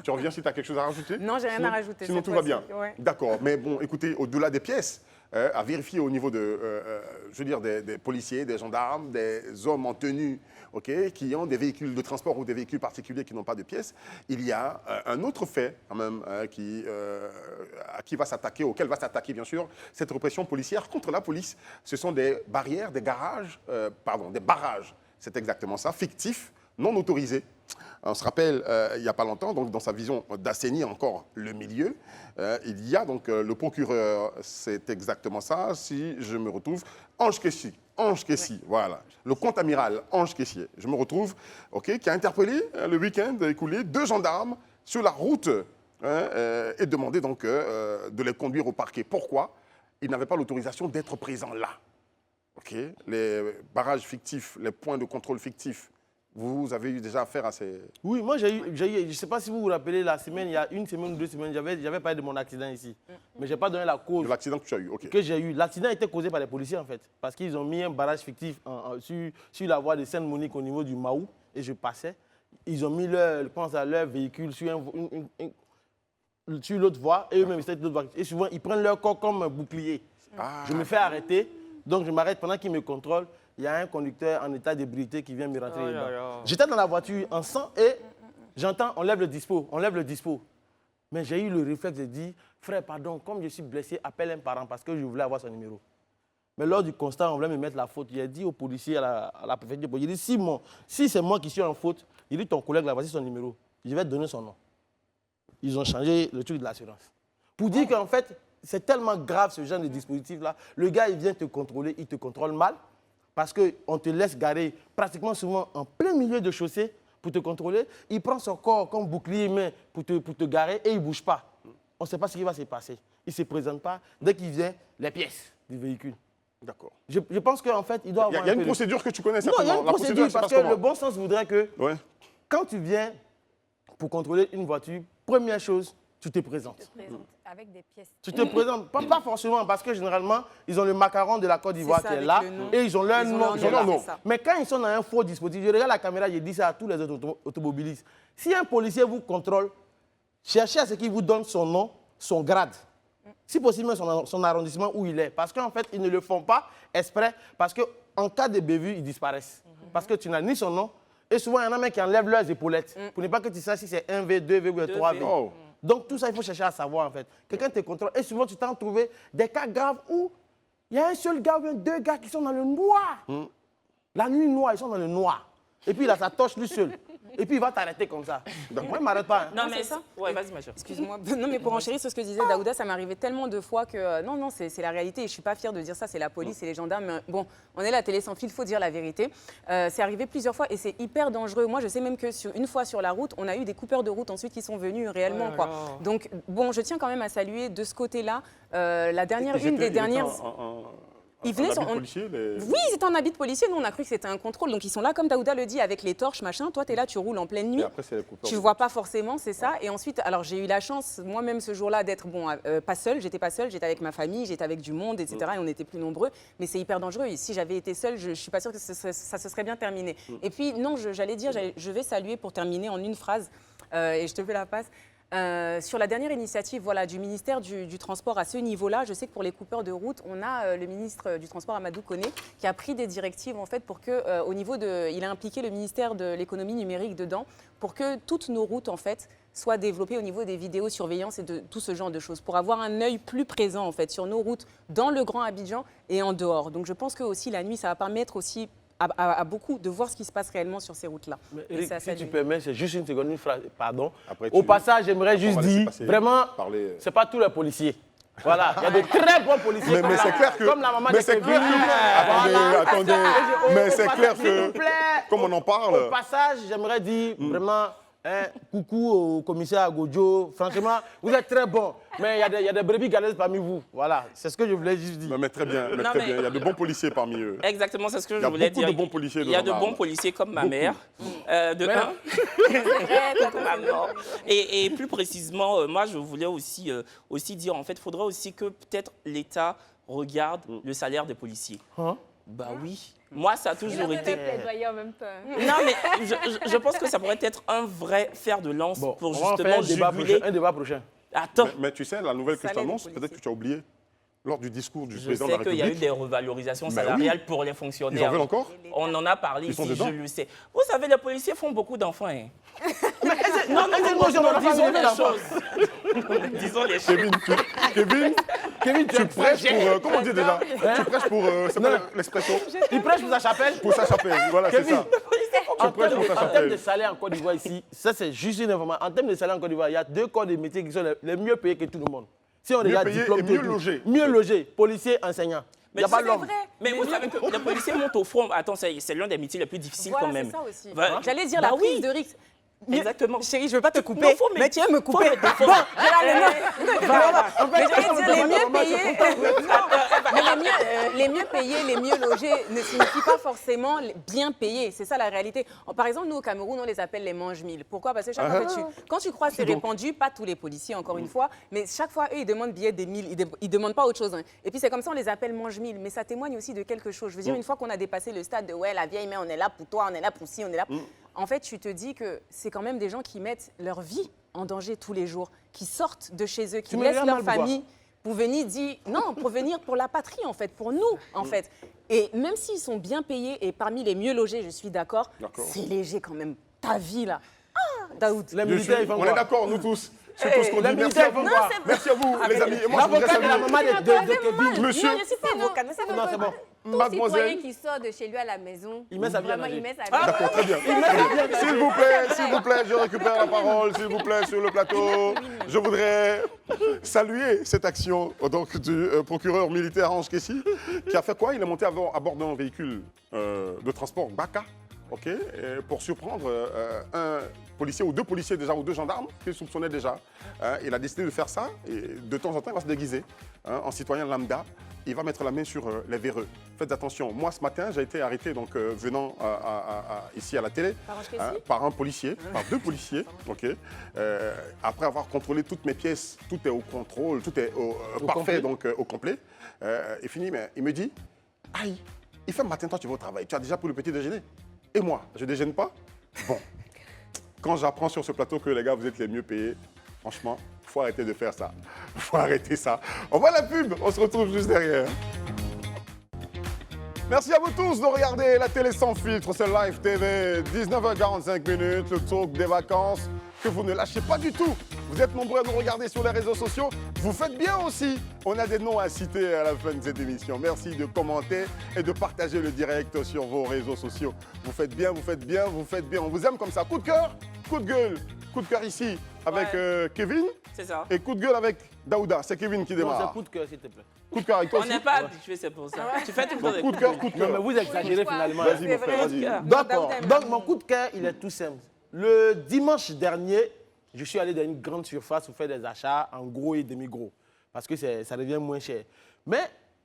Tu reviens si tu as quelque chose à rajouter? Non, j'ai rien à rajouter. Sinon, tout va bien. D'accord. Mais bon, écoutez, au-delà des pièces, à vérifier au niveau des policiers, des gendarmes, des hommes en tenue, qui ont des véhicules de transport ou des véhicules particuliers qui n'ont pas de pièces, il y a un autre fait quand même auquel va s'attaquer bien sûr cette répression policière contre la police. Ce sont des barrières, des barrages, c'est exactement ça, fictifs, non autorisés. On se rappelle, il n'y a pas longtemps, donc dans sa vision d'assainir encore le milieu, il y a donc le procureur, c'est exactement ça, si je me retrouve, Ange Kessi, voilà, le contre-amiral Ange Kessier, je me retrouve, qui a interpellé le week-end écoulé 2 gendarmes sur la route et demandé donc de les conduire au parquet. Pourquoi? Ils n'avaient pas l'autorisation d'être présents là. Les barrages fictifs, les points de contrôle fictifs. Vous avez eu déjà affaire à ces... Oui, moi j'ai eu, je ne sais pas si vous vous rappelez, la semaine, il y a 1 semaine ou 2 semaines, j'avais parlé de mon accident ici. Mais je n'ai pas donné la cause. De l'accident que tu as eu, que j'ai eu. L'accident était causé par les policiers en fait. Parce qu'ils ont mis un barrage fictif sur la voie de Sainte-Monique au niveau du Maou. Et je passais. Ils ont mis leur véhicule sur l'autre voie. Et eux-mêmes, c'était l'autre voie. Et souvent, ils prennent leur corps comme un bouclier. Je me fais arrêter. Donc je m'arrête pendant qu'ils me contrôlent. Il y a un conducteur en état d'ébriété qui vient me rentrer dedans. J'étais dans la voiture en sang et j'entends, on lève le dispo. Mais j'ai eu le réflexe de dire, frère, pardon, comme je suis blessé, appelle un parent parce que je voulais avoir son numéro. Mais lors du constat, on voulait me mettre la faute. J'ai dit au policier, à la préfecture, j'ai dit, si c'est moi qui suis en faute, il dit, ton collègue là, voici son numéro. Je vais te donner son nom. Ils ont changé le truc de l'assurance. Pour dire qu'en fait, c'est tellement grave ce genre de dispositif-là. Le gars, il vient te contrôler, il te contrôle mal parce qu'on te laisse garer pratiquement souvent en plein milieu de chaussée pour te contrôler. Il prend son corps comme bouclier main pour te garer et il ne bouge pas. On ne sait pas ce qui va se passer. Il ne se présente pas. Dès qu'il vient, les pièces du véhicule. D'accord. Je pense qu'en fait, il doit avoir... Il y a une procédure que tu connais certainement. Non, il y a une procédure parce que le bon sens voudrait que quand tu viens pour contrôler une voiture, première chose, tu te présentes. Avec des pièces. Tu te présentes, pas forcément, parce que généralement, ils ont le macaron de la Côte d'Ivoire qui est là, et ils ont leur nom. Mais quand ils sont dans un faux dispositif, je regarde la caméra, je dis ça à tous les autres automobilistes. Si un policier vous contrôle, cherchez à ce qu'il vous donne son nom, son grade. Si possible, son arrondissement où il est. Parce qu'en fait, ils ne le font pas exprès, parce qu'en cas de bévue, ils disparaissent. Parce que tu n'as ni son nom, et souvent, il y en a même qui enlèvent leurs épaulettes, pour ne pas que tu saches si c'est 1V, 2V ou 3V. Donc, tout ça, il faut chercher à savoir, en fait. Quelqu'un te contrôle. Et souvent, tu t'en trouves des cas graves où il y a un seul gars ou bien deux gars qui sont dans le noir. La nuit noire, ils sont dans le noir. Et puis, il a sa torche lui seul. Et puis, il va t'arrêter comme ça. Donc, moi, il ne m'arrête pas. Hein. Non, mais ça. Ouais, vas-y, ma chérie. Excuse-moi. Non, mais pour enchérir sur ce que disait Daouda, ça m'est arrivé tellement de fois que. Non, c'est la réalité. Et je ne suis pas fière de dire ça. C'est la police, c'est les gendarmes. Mais bon, on est la télé sans fil, il faut dire la vérité. C'est arrivé plusieurs fois et c'est hyper dangereux. Moi, je sais même que une fois sur la route, on a eu des coupeurs de route ensuite qui sont venus réellement. Quoi. Donc, bon, je tiens quand même à saluer de ce côté-là la dernière, une des dernières. Ils venaient Oui, ils étaient en habit de policier. Nous, on a cru que c'était un contrôle. Donc, ils sont là, comme Daouda le dit, avec les torches, machin. Toi, tu es là, tu roules en pleine nuit. Tu ne vois pas forcément, c'est ça. Et ensuite, alors, j'ai eu la chance, moi-même, ce jour-là, d'être, pas seule. J'étais pas seule. J'étais avec ma famille, j'étais avec du monde, etc. Et on était plus nombreux. Mais c'est hyper dangereux. Et si j'avais été seule, je ne suis pas sûre que ça se serait bien terminé. Et puis, non, j'allais dire, je vais saluer pour terminer en une phrase. Et je te fais la passe. Sur la dernière initiative du ministère du Transport à ce niveau-là, je sais que pour les coupeurs de route, on a le ministre du Transport, Amadou Koné, qui a pris des directives en fait pour que, au niveau il a impliqué le ministère de l'économie numérique dedans, pour que toutes nos routes en fait soient développées au niveau des vidéosurveillances et de tout ce genre de choses, pour avoir un œil plus présent en fait sur nos routes dans le Grand Abidjan et en dehors. Donc je pense que aussi la nuit, ça va permettre aussi à beaucoup de voir ce qui se passe réellement sur ces routes-là. Eric, si tu permets, c'est juste une seconde, une phrase, pardon. Au passage, j'aimerais juste dire, vraiment, c'est pas tous les policiers. Voilà, il y a de très bons policiers. Mais c'est clair que... Comme la maman de Attendez, mais c'est clair que... Comme on en parle... Au passage, j'aimerais dire vraiment... coucou au commissaire Agodjo. Franchement, vous êtes très bon. Mais il y a des brebis galeuses parmi vous. Voilà, c'est ce que je voulais juste dire. Mais très bien, très bien. Il y a de bons policiers parmi eux. Exactement, c'est ce que je voulais dire. Il y a beaucoup de bons policiers. Il y a de bons policiers comme ma mère. Et plus précisément, moi, je voulais aussi dire, en fait, il faudrait aussi que peut-être l'État regarde le salaire des policiers. Bah oui. Moi, ça a toujours été... En même temps. Non, mais je pense que ça pourrait être un vrai fer de lance pour justement juguler... Un débat prochain. Attends. Mais tu sais, la nouvelle que je t'annonce, peut-être que tu as oublié, lors du discours du président de la République... Je sais qu'il y a eu des revalorisations salariales pour les fonctionnaires. Ils en veulent encore? On en a parlé ici, je le sais. Vous savez, les policiers font beaucoup d'enfants. Hein. Non, disons les choses. Disons les choses. Kevin, tu prêches pour... Comment on dit déjà? Tu prêches pour... C'est pas l'expression? Il prêche pour sa chapelle? Pour sa chapelle, voilà, c'est ça. En termes de salaire en Côte d'Ivoire ici, ça c'est juste une information. En termes de salaire en Côte d'Ivoire, il y a 2 corps de métiers qui sont les mieux payés que tout le monde. Si on regarde diplôme, mieux logés. Mieux logés, policiers, enseignants. Mais il n'y a pas l'homme. Mais vous savez que les policiers montent au front. Attends, c'est l'un des métiers les plus difficiles quand même. C'est ça aussi. J'allais dire la prise de risque. Exactement. Chérie, je ne veux pas te couper, mais tu aimes me couper. Bon, les mieux payés, les mieux logés ne signifient pas forcément bien payés. C'est ça la réalité. Par exemple, nous au Cameroun, on les appelle les mange-mille. Pourquoi? Parce que chaque fois quand tu crois que c'est répandu, pas tous les policiers encore une fois, mais chaque fois, eux, ils demandent billet des 1000, ils ne demandent pas autre chose. Et puis c'est comme ça, on les appelle mange-mille. Mais ça témoigne aussi de quelque chose. Je veux dire, une fois qu'on a dépassé le stade de ouais, la vieille, mais on est là pour toi, on est là pour ci, on est là. En fait, tu te dis que c'est quand même des gens qui mettent leur vie en danger tous les jours, qui sortent de chez eux, qui laissent leur famille pour venir dire non, pour venir pour la patrie en fait, pour nous en fait. Et même s'ils sont bien payés et parmi les mieux logés, je suis d'accord, c'est léger quand même ta vie là. Ah, Daoud. On est d'accord, nous tous. C'est tout ce qu'on dit. Merci à vous. Merci à vous, les amis. Et moi, je voudrais saluer la maman de Kevin. Monsieur. Non, je suis pas avocate. Non, c'est bon. Tout citoyen qui sort de chez lui à la maison, il met sa vie à vraiment, il met sa vie. D'accord, très bien. S'il vous plaît, je récupère la parole, s'il vous plaît, sur le plateau. Je voudrais saluer cette action donc, du procureur militaire Ange Kessi, qui a fait quoi? Il est monté à bord d'un véhicule de transport Baka, pour surprendre un policier ou deux policiers déjà, ou deux gendarmes qu'il soupçonnait déjà. Il a décidé de faire ça et de temps en temps, il va se déguiser en citoyen lambda. Il va mettre la main sur les véreux. Faites attention. Moi, ce matin, j'ai été arrêté donc, venant ici à la télé par un policier, par deux policiers. Après avoir contrôlé toutes mes pièces, tout est au contrôle, tout est parfait, donc au complet. Et fini, mais il me dit, aïe, il fait matin, toi tu vas au travail, tu as déjà pris le petit déjeuner. Et moi, je ne déjeune pas. Bon, quand j'apprends sur ce plateau que les gars, vous êtes les mieux payés, franchement, il faut arrêter de faire ça. Il faut arrêter ça. On voit la pub, on se retrouve juste derrière. Merci à vous tous de regarder la télé sans filtre, c'est Live TV, 19h45 minutes, le talk des vacances, que vous ne lâchez pas du tout. Vous êtes nombreux à nous regarder sur les réseaux sociaux, vous faites bien aussi. On a des noms à citer à la fin de cette émission. Merci de commenter et de partager le direct sur vos réseaux sociaux. Vous faites bien, vous faites bien, vous faites bien. On vous aime comme ça. Coup de cœur, coup de gueule. Coup de cœur ici avec Kevin. C'est ça. Et coup de gueule avec Daouda. C'est Kevin qui démarre. Non, c'est coup de cœur, s'il te plaît. Coup de cœur avec toi On n'est pas habitué, c'est pour ça. Tu fais tout le temps coup de cœur, coup de cœur. Non, mais vous exagérez finalement. Vas-y, mon frère, vas-y. D'accord. Donc, mon coup de cœur, il est tout simple. Le dimanche dernier, je suis allé dans une grande surface pour faire des achats en gros et demi-gros. Parce que ça devient moins cher. Mais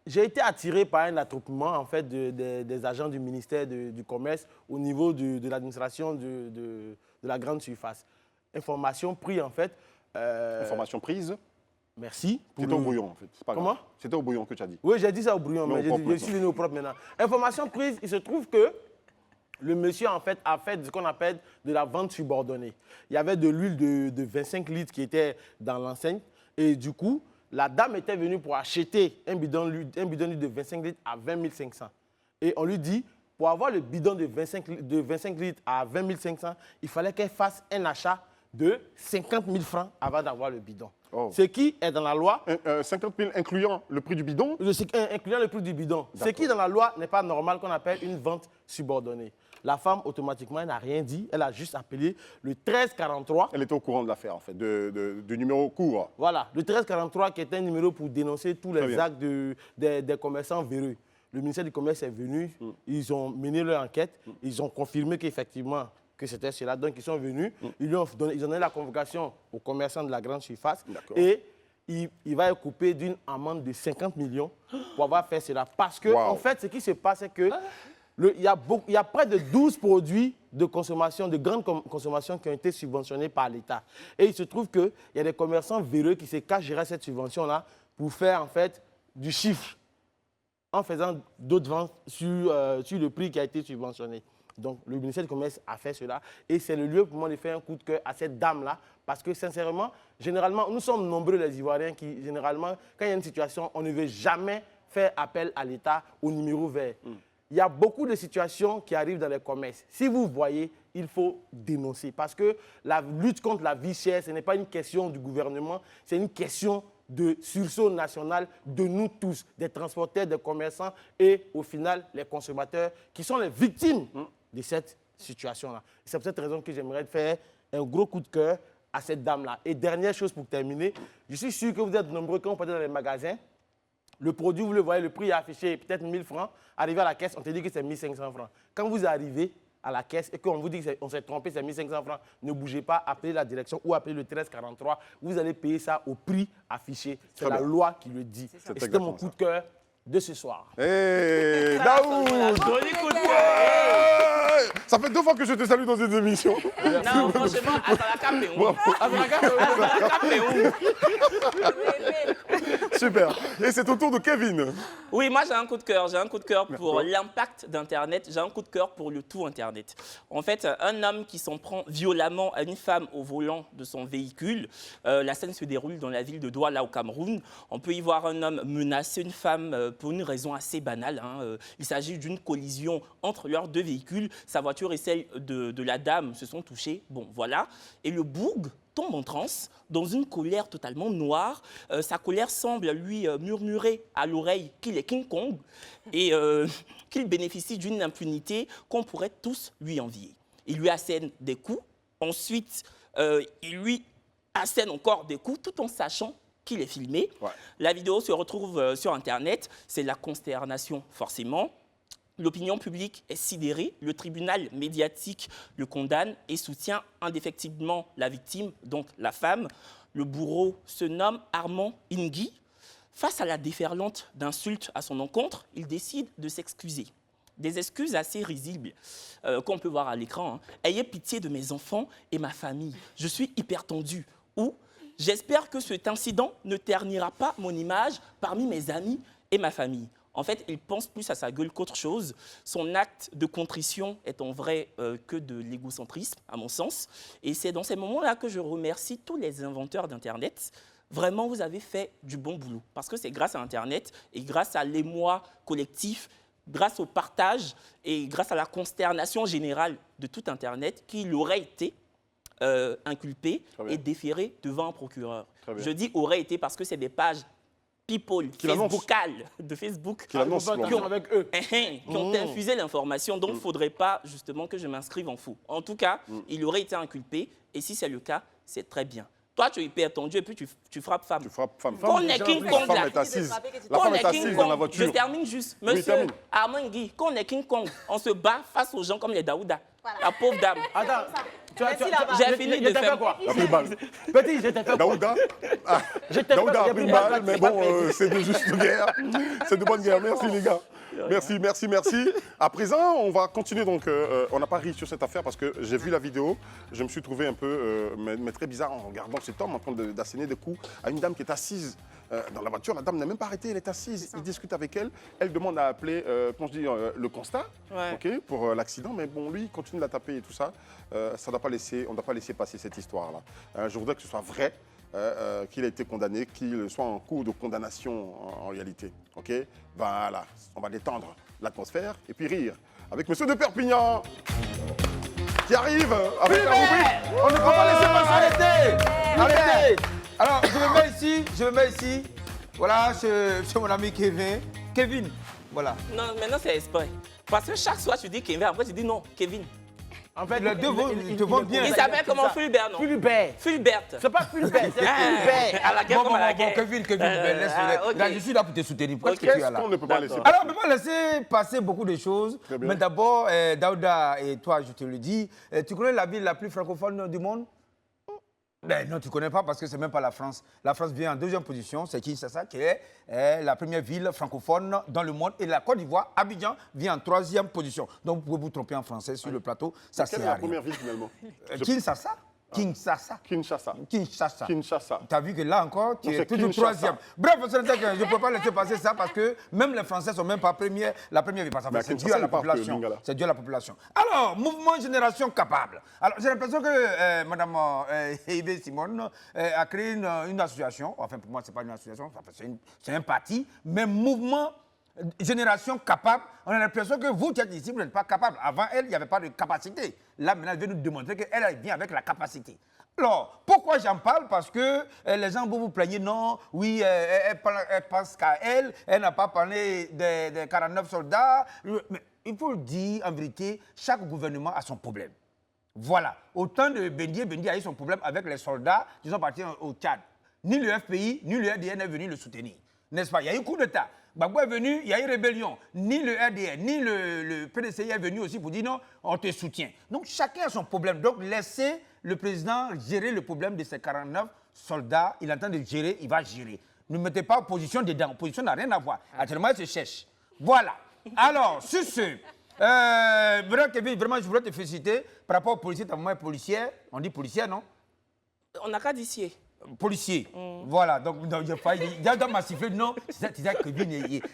j'ai été attiré par un attroupement en fait, des agents du ministère du Commerce au niveau de l'administration de la grande surface. Information prise en fait. Information prise. Merci. C'était au brouillon en fait. Pas Comment? C'était au brouillon que tu as dit. Oui, j'ai dit ça au brouillon, mais je suis venu au propre maintenant. Information prise, il se trouve que le monsieur en fait a fait ce qu'on appelle de la vente subordonnée. Il y avait de l'huile de 25 litres qui était dans l'enseigne et du coup, la dame était venue pour acheter un bidon d'huile de 25 litres à 20 500. Et on lui dit, pour avoir le bidon de 25 litres à 20 500, il fallait qu'elle fasse un achat de 50 000 francs avant d'avoir le bidon. Oh. Ce qui est dans la loi... 50 000 incluant le prix du bidon? Incluant le prix du bidon. Ce qui dans la loi n'est pas normal, qu'on appelle une vente subordonnée. La femme, automatiquement, elle n'a rien dit. Elle a juste appelé le 1343. Elle était au courant de l'affaire, en fait, du numéro court. Voilà, le 1343 qui est un numéro pour dénoncer tous les actes des commerçants véreux. Le ministère du Commerce est venu, ils ont mené leur enquête, ils ont confirmé qu'effectivement, que c'était cela. Donc, ils sont venus, ils ont donné la convocation aux commerçants de la grande surface et il va être coupé d'une amende de 50 millions pour avoir fait cela. Parce que, en fait, ce qui se passe, c'est que il y a près de 12 produits de consommation, de grande consommation qui ont été subventionnés par l'État. Et il se trouve qu'il y a des commerçants véreux qui se cachent derrière cette subvention-là pour faire, en fait, du chiffre en faisant d'autres ventes sur le prix qui a été subventionné. Donc, le ministère du Commerce a fait cela. Et c'est le lieu pour moi de faire un coup de cœur à cette dame-là. Parce que, sincèrement, généralement, nous sommes nombreux les Ivoiriens qui, généralement, quand il y a une situation, on ne veut jamais faire appel à l'État au numéro vert. Il y a beaucoup de situations qui arrivent dans les commerces. Si vous voyez, il faut dénoncer. Parce que la lutte contre la vie chère, ce n'est pas une question du gouvernement, c'est une question de sursaut national de nous tous, des transporteurs, des commerçants et, au final, les consommateurs qui sont les victimes de cette situation-là. C'est pour cette raison que j'aimerais faire un gros coup de cœur à cette dame-là. Et dernière chose pour terminer, je suis sûr que vous êtes nombreux quand vous partez dans les magasins. Le produit, vous le voyez, le prix est affiché peut-être 1000 francs. Arrivé à la caisse, on te dit que c'est 1500 francs. Quand vous arrivez à la caisse et qu'on vous dit qu'on s'est trompé, c'est 1500 francs, ne bougez pas, appelez la direction ou appelez le 1343. Vous allez payer ça au prix affiché. C'est la loi qui le dit. C'était mon coup de cœur de ce soir. Hey, Daoud! Joli coup de cœur! Ça fait 2 fois que je te salue dans cette émission. Non, franchement, Super. Et c'est au tour de Kevin. Oui, moi j'ai un coup de cœur. J'ai un coup de cœur pour l'impact d'Internet. J'ai un coup de cœur pour le tout Internet. En fait, un homme qui s'en prend violemment à une femme au volant de son véhicule. La scène se déroule dans la ville de Douala au Cameroun. On peut y voir un homme menacer une femme pour une raison assez banale. Il s'agit d'une collision entre leurs deux véhicules. Sa voiture et celle de la dame se sont touchées. Bon, voilà. Et le bourg tombe en transe, dans une colère totalement noire. Sa colère semble lui murmurer à l'oreille qu'il est King Kong et qu'il bénéficie d'une impunité qu'on pourrait tous lui envier. Il lui assène des coups, ensuite il lui assène encore des coups tout en sachant qu'il est filmé. Ouais. La vidéo se retrouve sur Internet, c'est la consternation forcément. L'opinion publique est sidérée, le tribunal médiatique le condamne et soutient indéfectiblement la victime, donc la femme. Le bourreau se nomme Armand Ingui. Face à la déferlante d'insultes à son encontre, il décide de s'excuser. Des excuses assez risibles qu'on peut voir à l'écran. Ayez pitié de mes enfants et ma famille. Je suis hyper tendu. Ou j'espère que cet incident ne ternira pas mon image parmi mes amis et ma famille. En fait, il pense plus à sa gueule qu'autre chose. Son acte de contrition est en vrai que de l'égocentrisme, à mon sens. Et c'est dans ces moments-là que je remercie tous les inventeurs d'Internet. Vraiment, vous avez fait du bon boulot. Parce que c'est grâce à Internet et grâce à l'émoi collectif, grâce au partage et grâce à la consternation générale de tout Internet qu'il aurait été inculpé et déféré devant un procureur. Je dis aurait été parce que c'est des pages people, Facebookales de Facebook qui ont avec eux, qui ont infusé l'information. Donc, il ne faudrait pas justement que je m'inscrive en faux. En tout cas, il aurait été inculpé. Et si c'est le cas, c'est très bien. Toi, tu es hyper tendu et puis tu frappes femme. Tu frappes femme. Quand on est King Kong, la femme est assise dans la voiture. Je termine juste. Monsieur Armand Guy, quand on est King Kong, on se bat face aux gens comme les Daouda. Voilà. La pauvre dame. Attends. J'ai fini de faire quoi? La plus balle. Petit, je t'ai fait quoi? Daouda Daouda a pris une balle, mais bon, c'est de juste guerre. C'est de bonne guerre. Merci les gars. Merci. À présent, on va continuer. Donc, on n'a pas ri sur cette affaire parce que j'ai vu la vidéo. Je me suis trouvé un peu, mais très bizarre en regardant cet homme en train d'asséner des coups à une dame qui est assise dans la voiture. La dame n'a même pas arrêté, elle est assise. Il discute avec elle. Elle demande à appeler, le constat, okay, pour l'accident. Mais bon, lui, il continue de la taper et tout ça. On ne doit pas laisser passer cette histoire-là. Je voudrais que ce soit vrai. Qu'il a été condamné, qu'il soit en cours de condamnation en réalité. Ok? Voilà, on va détendre l'atmosphère et puis rire avec Monsieur de Perpignan qui arrive avec la rubrique. On ne peut pas laisser passer. Arrêtez. Alors, je me mets ici. Voilà, c'est mon ami Kevin. Voilà. Non, maintenant c'est exprès. Parce que chaque soir tu dis Kevin, après tu dis non, Kevin. En fait, les deux ils te vont bien. Il s'appelle comment? Fulbert, non? Fulbert. C'est pas Fulbert, c'est Fulbert. À la guerre comme à la guerre. Kevin, laisse-le. Je suis là pour te soutenir. Qu'est-ce qu'on ne peut pas laisser passer? Alors, on ne peut pas laisser passer beaucoup de choses. Mais d'abord, Daouda, et toi, je te le dis, tu connais la ville la plus francophone du monde? Ben non, tu ne connais pas parce que ce n'est même pas la France. La France vient en deuxième position, c'est Kinshasa qui est la première ville francophone dans le monde. Et la Côte d'Ivoire, Abidjan, vient en troisième position. Donc vous pouvez vous tromper en français sur le plateau. Ça, quelle est la première ville finalement? Kinshasa. Kinshasa. Tu as vu que là encore, tu es toujours troisième. Bref, je ne peux pas laisser passer ça parce que même les Français ne sont même pas la première ville. C'est dû à la population. C'est dû à la population. Alors, mouvement Génération Capable. Alors, j'ai l'impression que Mme Hébé Simone a créé une association. Enfin, pour moi, ce n'est pas une association, c'est un parti, mais mouvement Génération Capable. On a l'impression que vous êtes ici, vous n'êtes pas capable. Avant elle, il n'y avait pas de capacité. Là, maintenant, elle vient nous démontrer qu'elle vient avec la capacité. Alors, pourquoi j'en parle? Parce que les gens vous plaignez, non, oui, elle pense qu'à elle n'a pas parlé des 49 soldats. Mais il faut le dire, en vérité, chaque gouvernement a son problème. Voilà. Au temps de Bendié a eu son problème avec les soldats qui sont partis au Tchad. Ni le FPI, ni le RDN n'est venu le soutenir. N'est-ce pas? Il y a eu un coup d'État. Gbagbo est venu, il y a eu rébellion. Ni le RDN, ni le PDCI est venu aussi pour dire non, on te soutient. Donc chacun a son problème. Donc laissez le président gérer le problème de ces 49 soldats. Il est en train de gérer, il va gérer. Ne mettez pas opposition dedans. Opposition n'a rien à voir. Actuellement, il se cherche. Voilà. Alors, sur ce, vraiment, je voudrais te féliciter par rapport aux policiers. Ta maman est policière. On dit policière, non? On n'a qu'à d'ici. Policier. Voilà, donc il y a dans ma sifflet, non, c'est que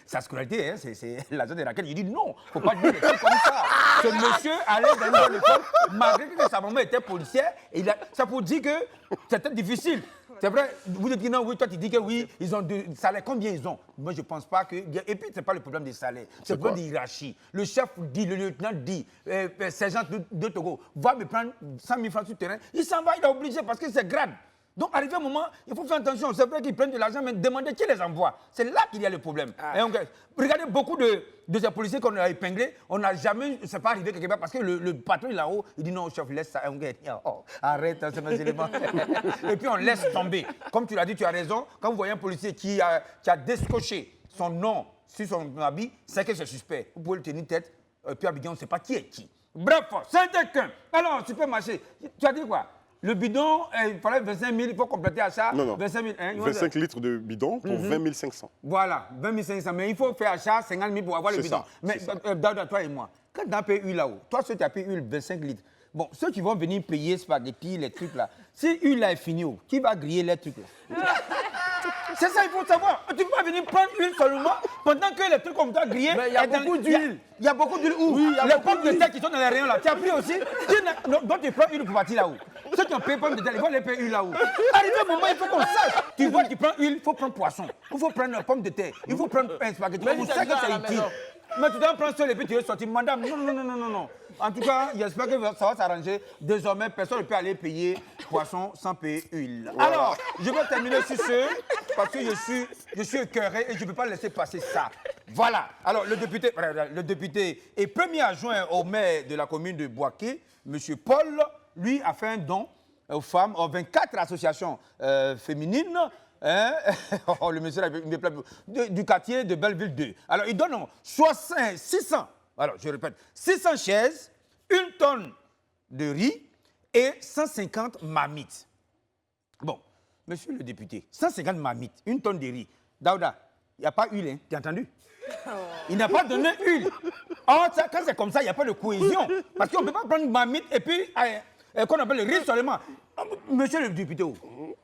sa scolarité, hein, c'est la zone de laquelle il dit non, il ne faut pas dire des trucs comme ça. Ce monsieur allait dans une bonne école, malgré que sa maman était policière, et ça pour dire que c'était difficile. C'est vrai, vous dites que non, oui, toi tu dis que oui, ils ont du salaire. Combien ils ont? Moi je ne pense pas que. Et puis, ce n'est pas le problème des salaires, c'est le problème de hiérarchie. Le chef dit, le lieutenant dit, sergent de Togo, va me prendre 100 000 francs sur le terrain. Il s'en va, il est obligé parce que c'est grade. Donc, arrivé un moment, il faut faire attention. C'est vrai qu'ils prennent de l'argent, mais demandez qui les envoie. C'est là qu'il y a le problème. Et donc, regardez, beaucoup de ces policiers qu'on a épinglés, on n'a jamais, c'est pas arrivé quelque part parce que le patron est là-haut, il dit non, chef, laisse ça. Arrête, c'est mes éléments. Et puis on laisse tomber. Comme tu l'as dit, tu as raison. Quand vous voyez un policier qui a descoché son nom sur son habit, c'est que c'est suspect. Vous pouvez le tenir tête, puis Abidjan, on ne sait pas qui est qui. Bref, c'est quelqu'un. Alors, supermarché, tu as dit quoi? Le bidon, il fallait 25 000, il faut compléter achat. Non. 25 000. Hein, 25 litres de bidon pour 20 500. Voilà, 20 500. Mais il faut faire achat 50 000 pour avoir le bidon. Mais Daouda, toi et moi, quand tu as payé là-haut, toi, ceux qui as payé 25 litres, bon, ceux qui vont venir payer spaghetti, les trucs là, si huile là est finie, qui va griller les trucs là? C'est ça, il faut savoir. Tu ne peux pas venir prendre huile seulement pendant que les trucs comme ça grillés. Mais il y a beaucoup d'huile. Il y a beaucoup d'huile où? Oui, les pommes de terre qui sont dans les rayons là. Tu as pris aussi? Donc tu prends huile pour partir là-haut. Ceux qui ont payé pommes de terre, ils vont les payer huile là-haut. Arrivé un moment, il faut qu'on sache. Tu vois, tu prends huile, il faut prendre poisson. Il faut prendre pomme de terre. Il faut prendre un spaghetti. On sait que c'est utile. Mais tu dois prendre seul et puis tu es sorti. Madame, non. En tout cas, j'espère que ça va s'arranger. Désormais, personne ne peut aller payer poisson sans payer huile. Voilà. Alors, je vais terminer sur ce, parce que je suis écœuré et je ne peux pas laisser passer ça. Voilà. Alors, le député et premier adjoint au maire de la commune de Boaké, M. Paul, lui, a fait un don aux femmes, aux 24 associations féminines. Le monsieur du quartier de Belleville 2. Alors, il donne 600, alors je répète, 600 chaises, 1 tonne de riz et 150 marmites. Bon, monsieur le député, 150 marmites, 1 tonne de riz. Daouda, il n'y a pas huile, hein, tu as entendu? Il n'a pas donné huile. Quand c'est comme ça, il n'y a pas de cohésion. Parce qu'on ne peut pas prendre marmite et puis, qu'on appelle le riz seulement. Monsieur le député,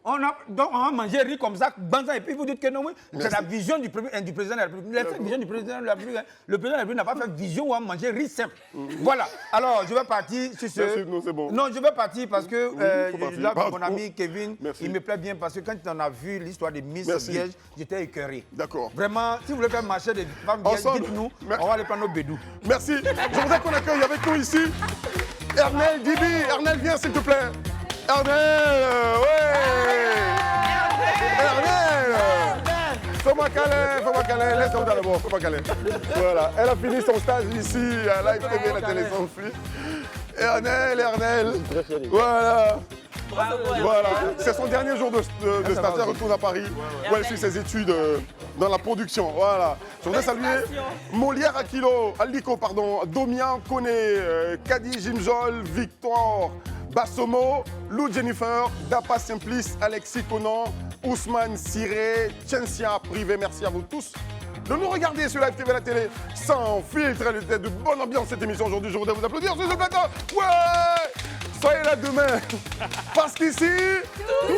on a mangé riz comme ça, et puis vous dites que non, oui. C'est la vision du président de la République. La vision du président de la République. Le président de la République n'a pas fait vision où on a mangé riz simple. Voilà. Alors, je vais partir sur ce. Merci, non, c'est bon. Non, je vais partir parce que là, mon ami Kevin, il me plaît bien parce que quand on a vu l'histoire de Miss Vierge, j'étais écœuré. D'accord. Vraiment, si vous voulez faire marcher des femmes vierges, dites-nous, on va aller prendre nos bédous. Merci. Je voudrais qu'on accueille avec nous ici Ernel Dibi. Ernel, viens s'il te plaît. Ernel, ouais. Ernel. Fais-moi câlin, laisse Daouda d'abord, fais-moi câlin. Voilà, elle a fini son stage ici à Live TV, la télé sans fil. Ernel, voilà. Voilà, c'est son dernier jour de stage, elle retourne à Paris, où elle suit ses études dans la production. Voilà. Je voudrais saluer Molière Aliko, Domian Koné, Kadi Jimjol, Victor Bassomo, Lou Jennifer, Dapa Simplice, Alexis Conan, Ousmane Siré, Tchensia Privé. Merci à vous tous de nous regarder sur Live TV, la télé sans filtre. Elle était de bonne ambiance cette émission aujourd'hui. Je voudrais vous applaudir sur ce plateau. Ouais! Soyez là demain. Parce qu'ici, tout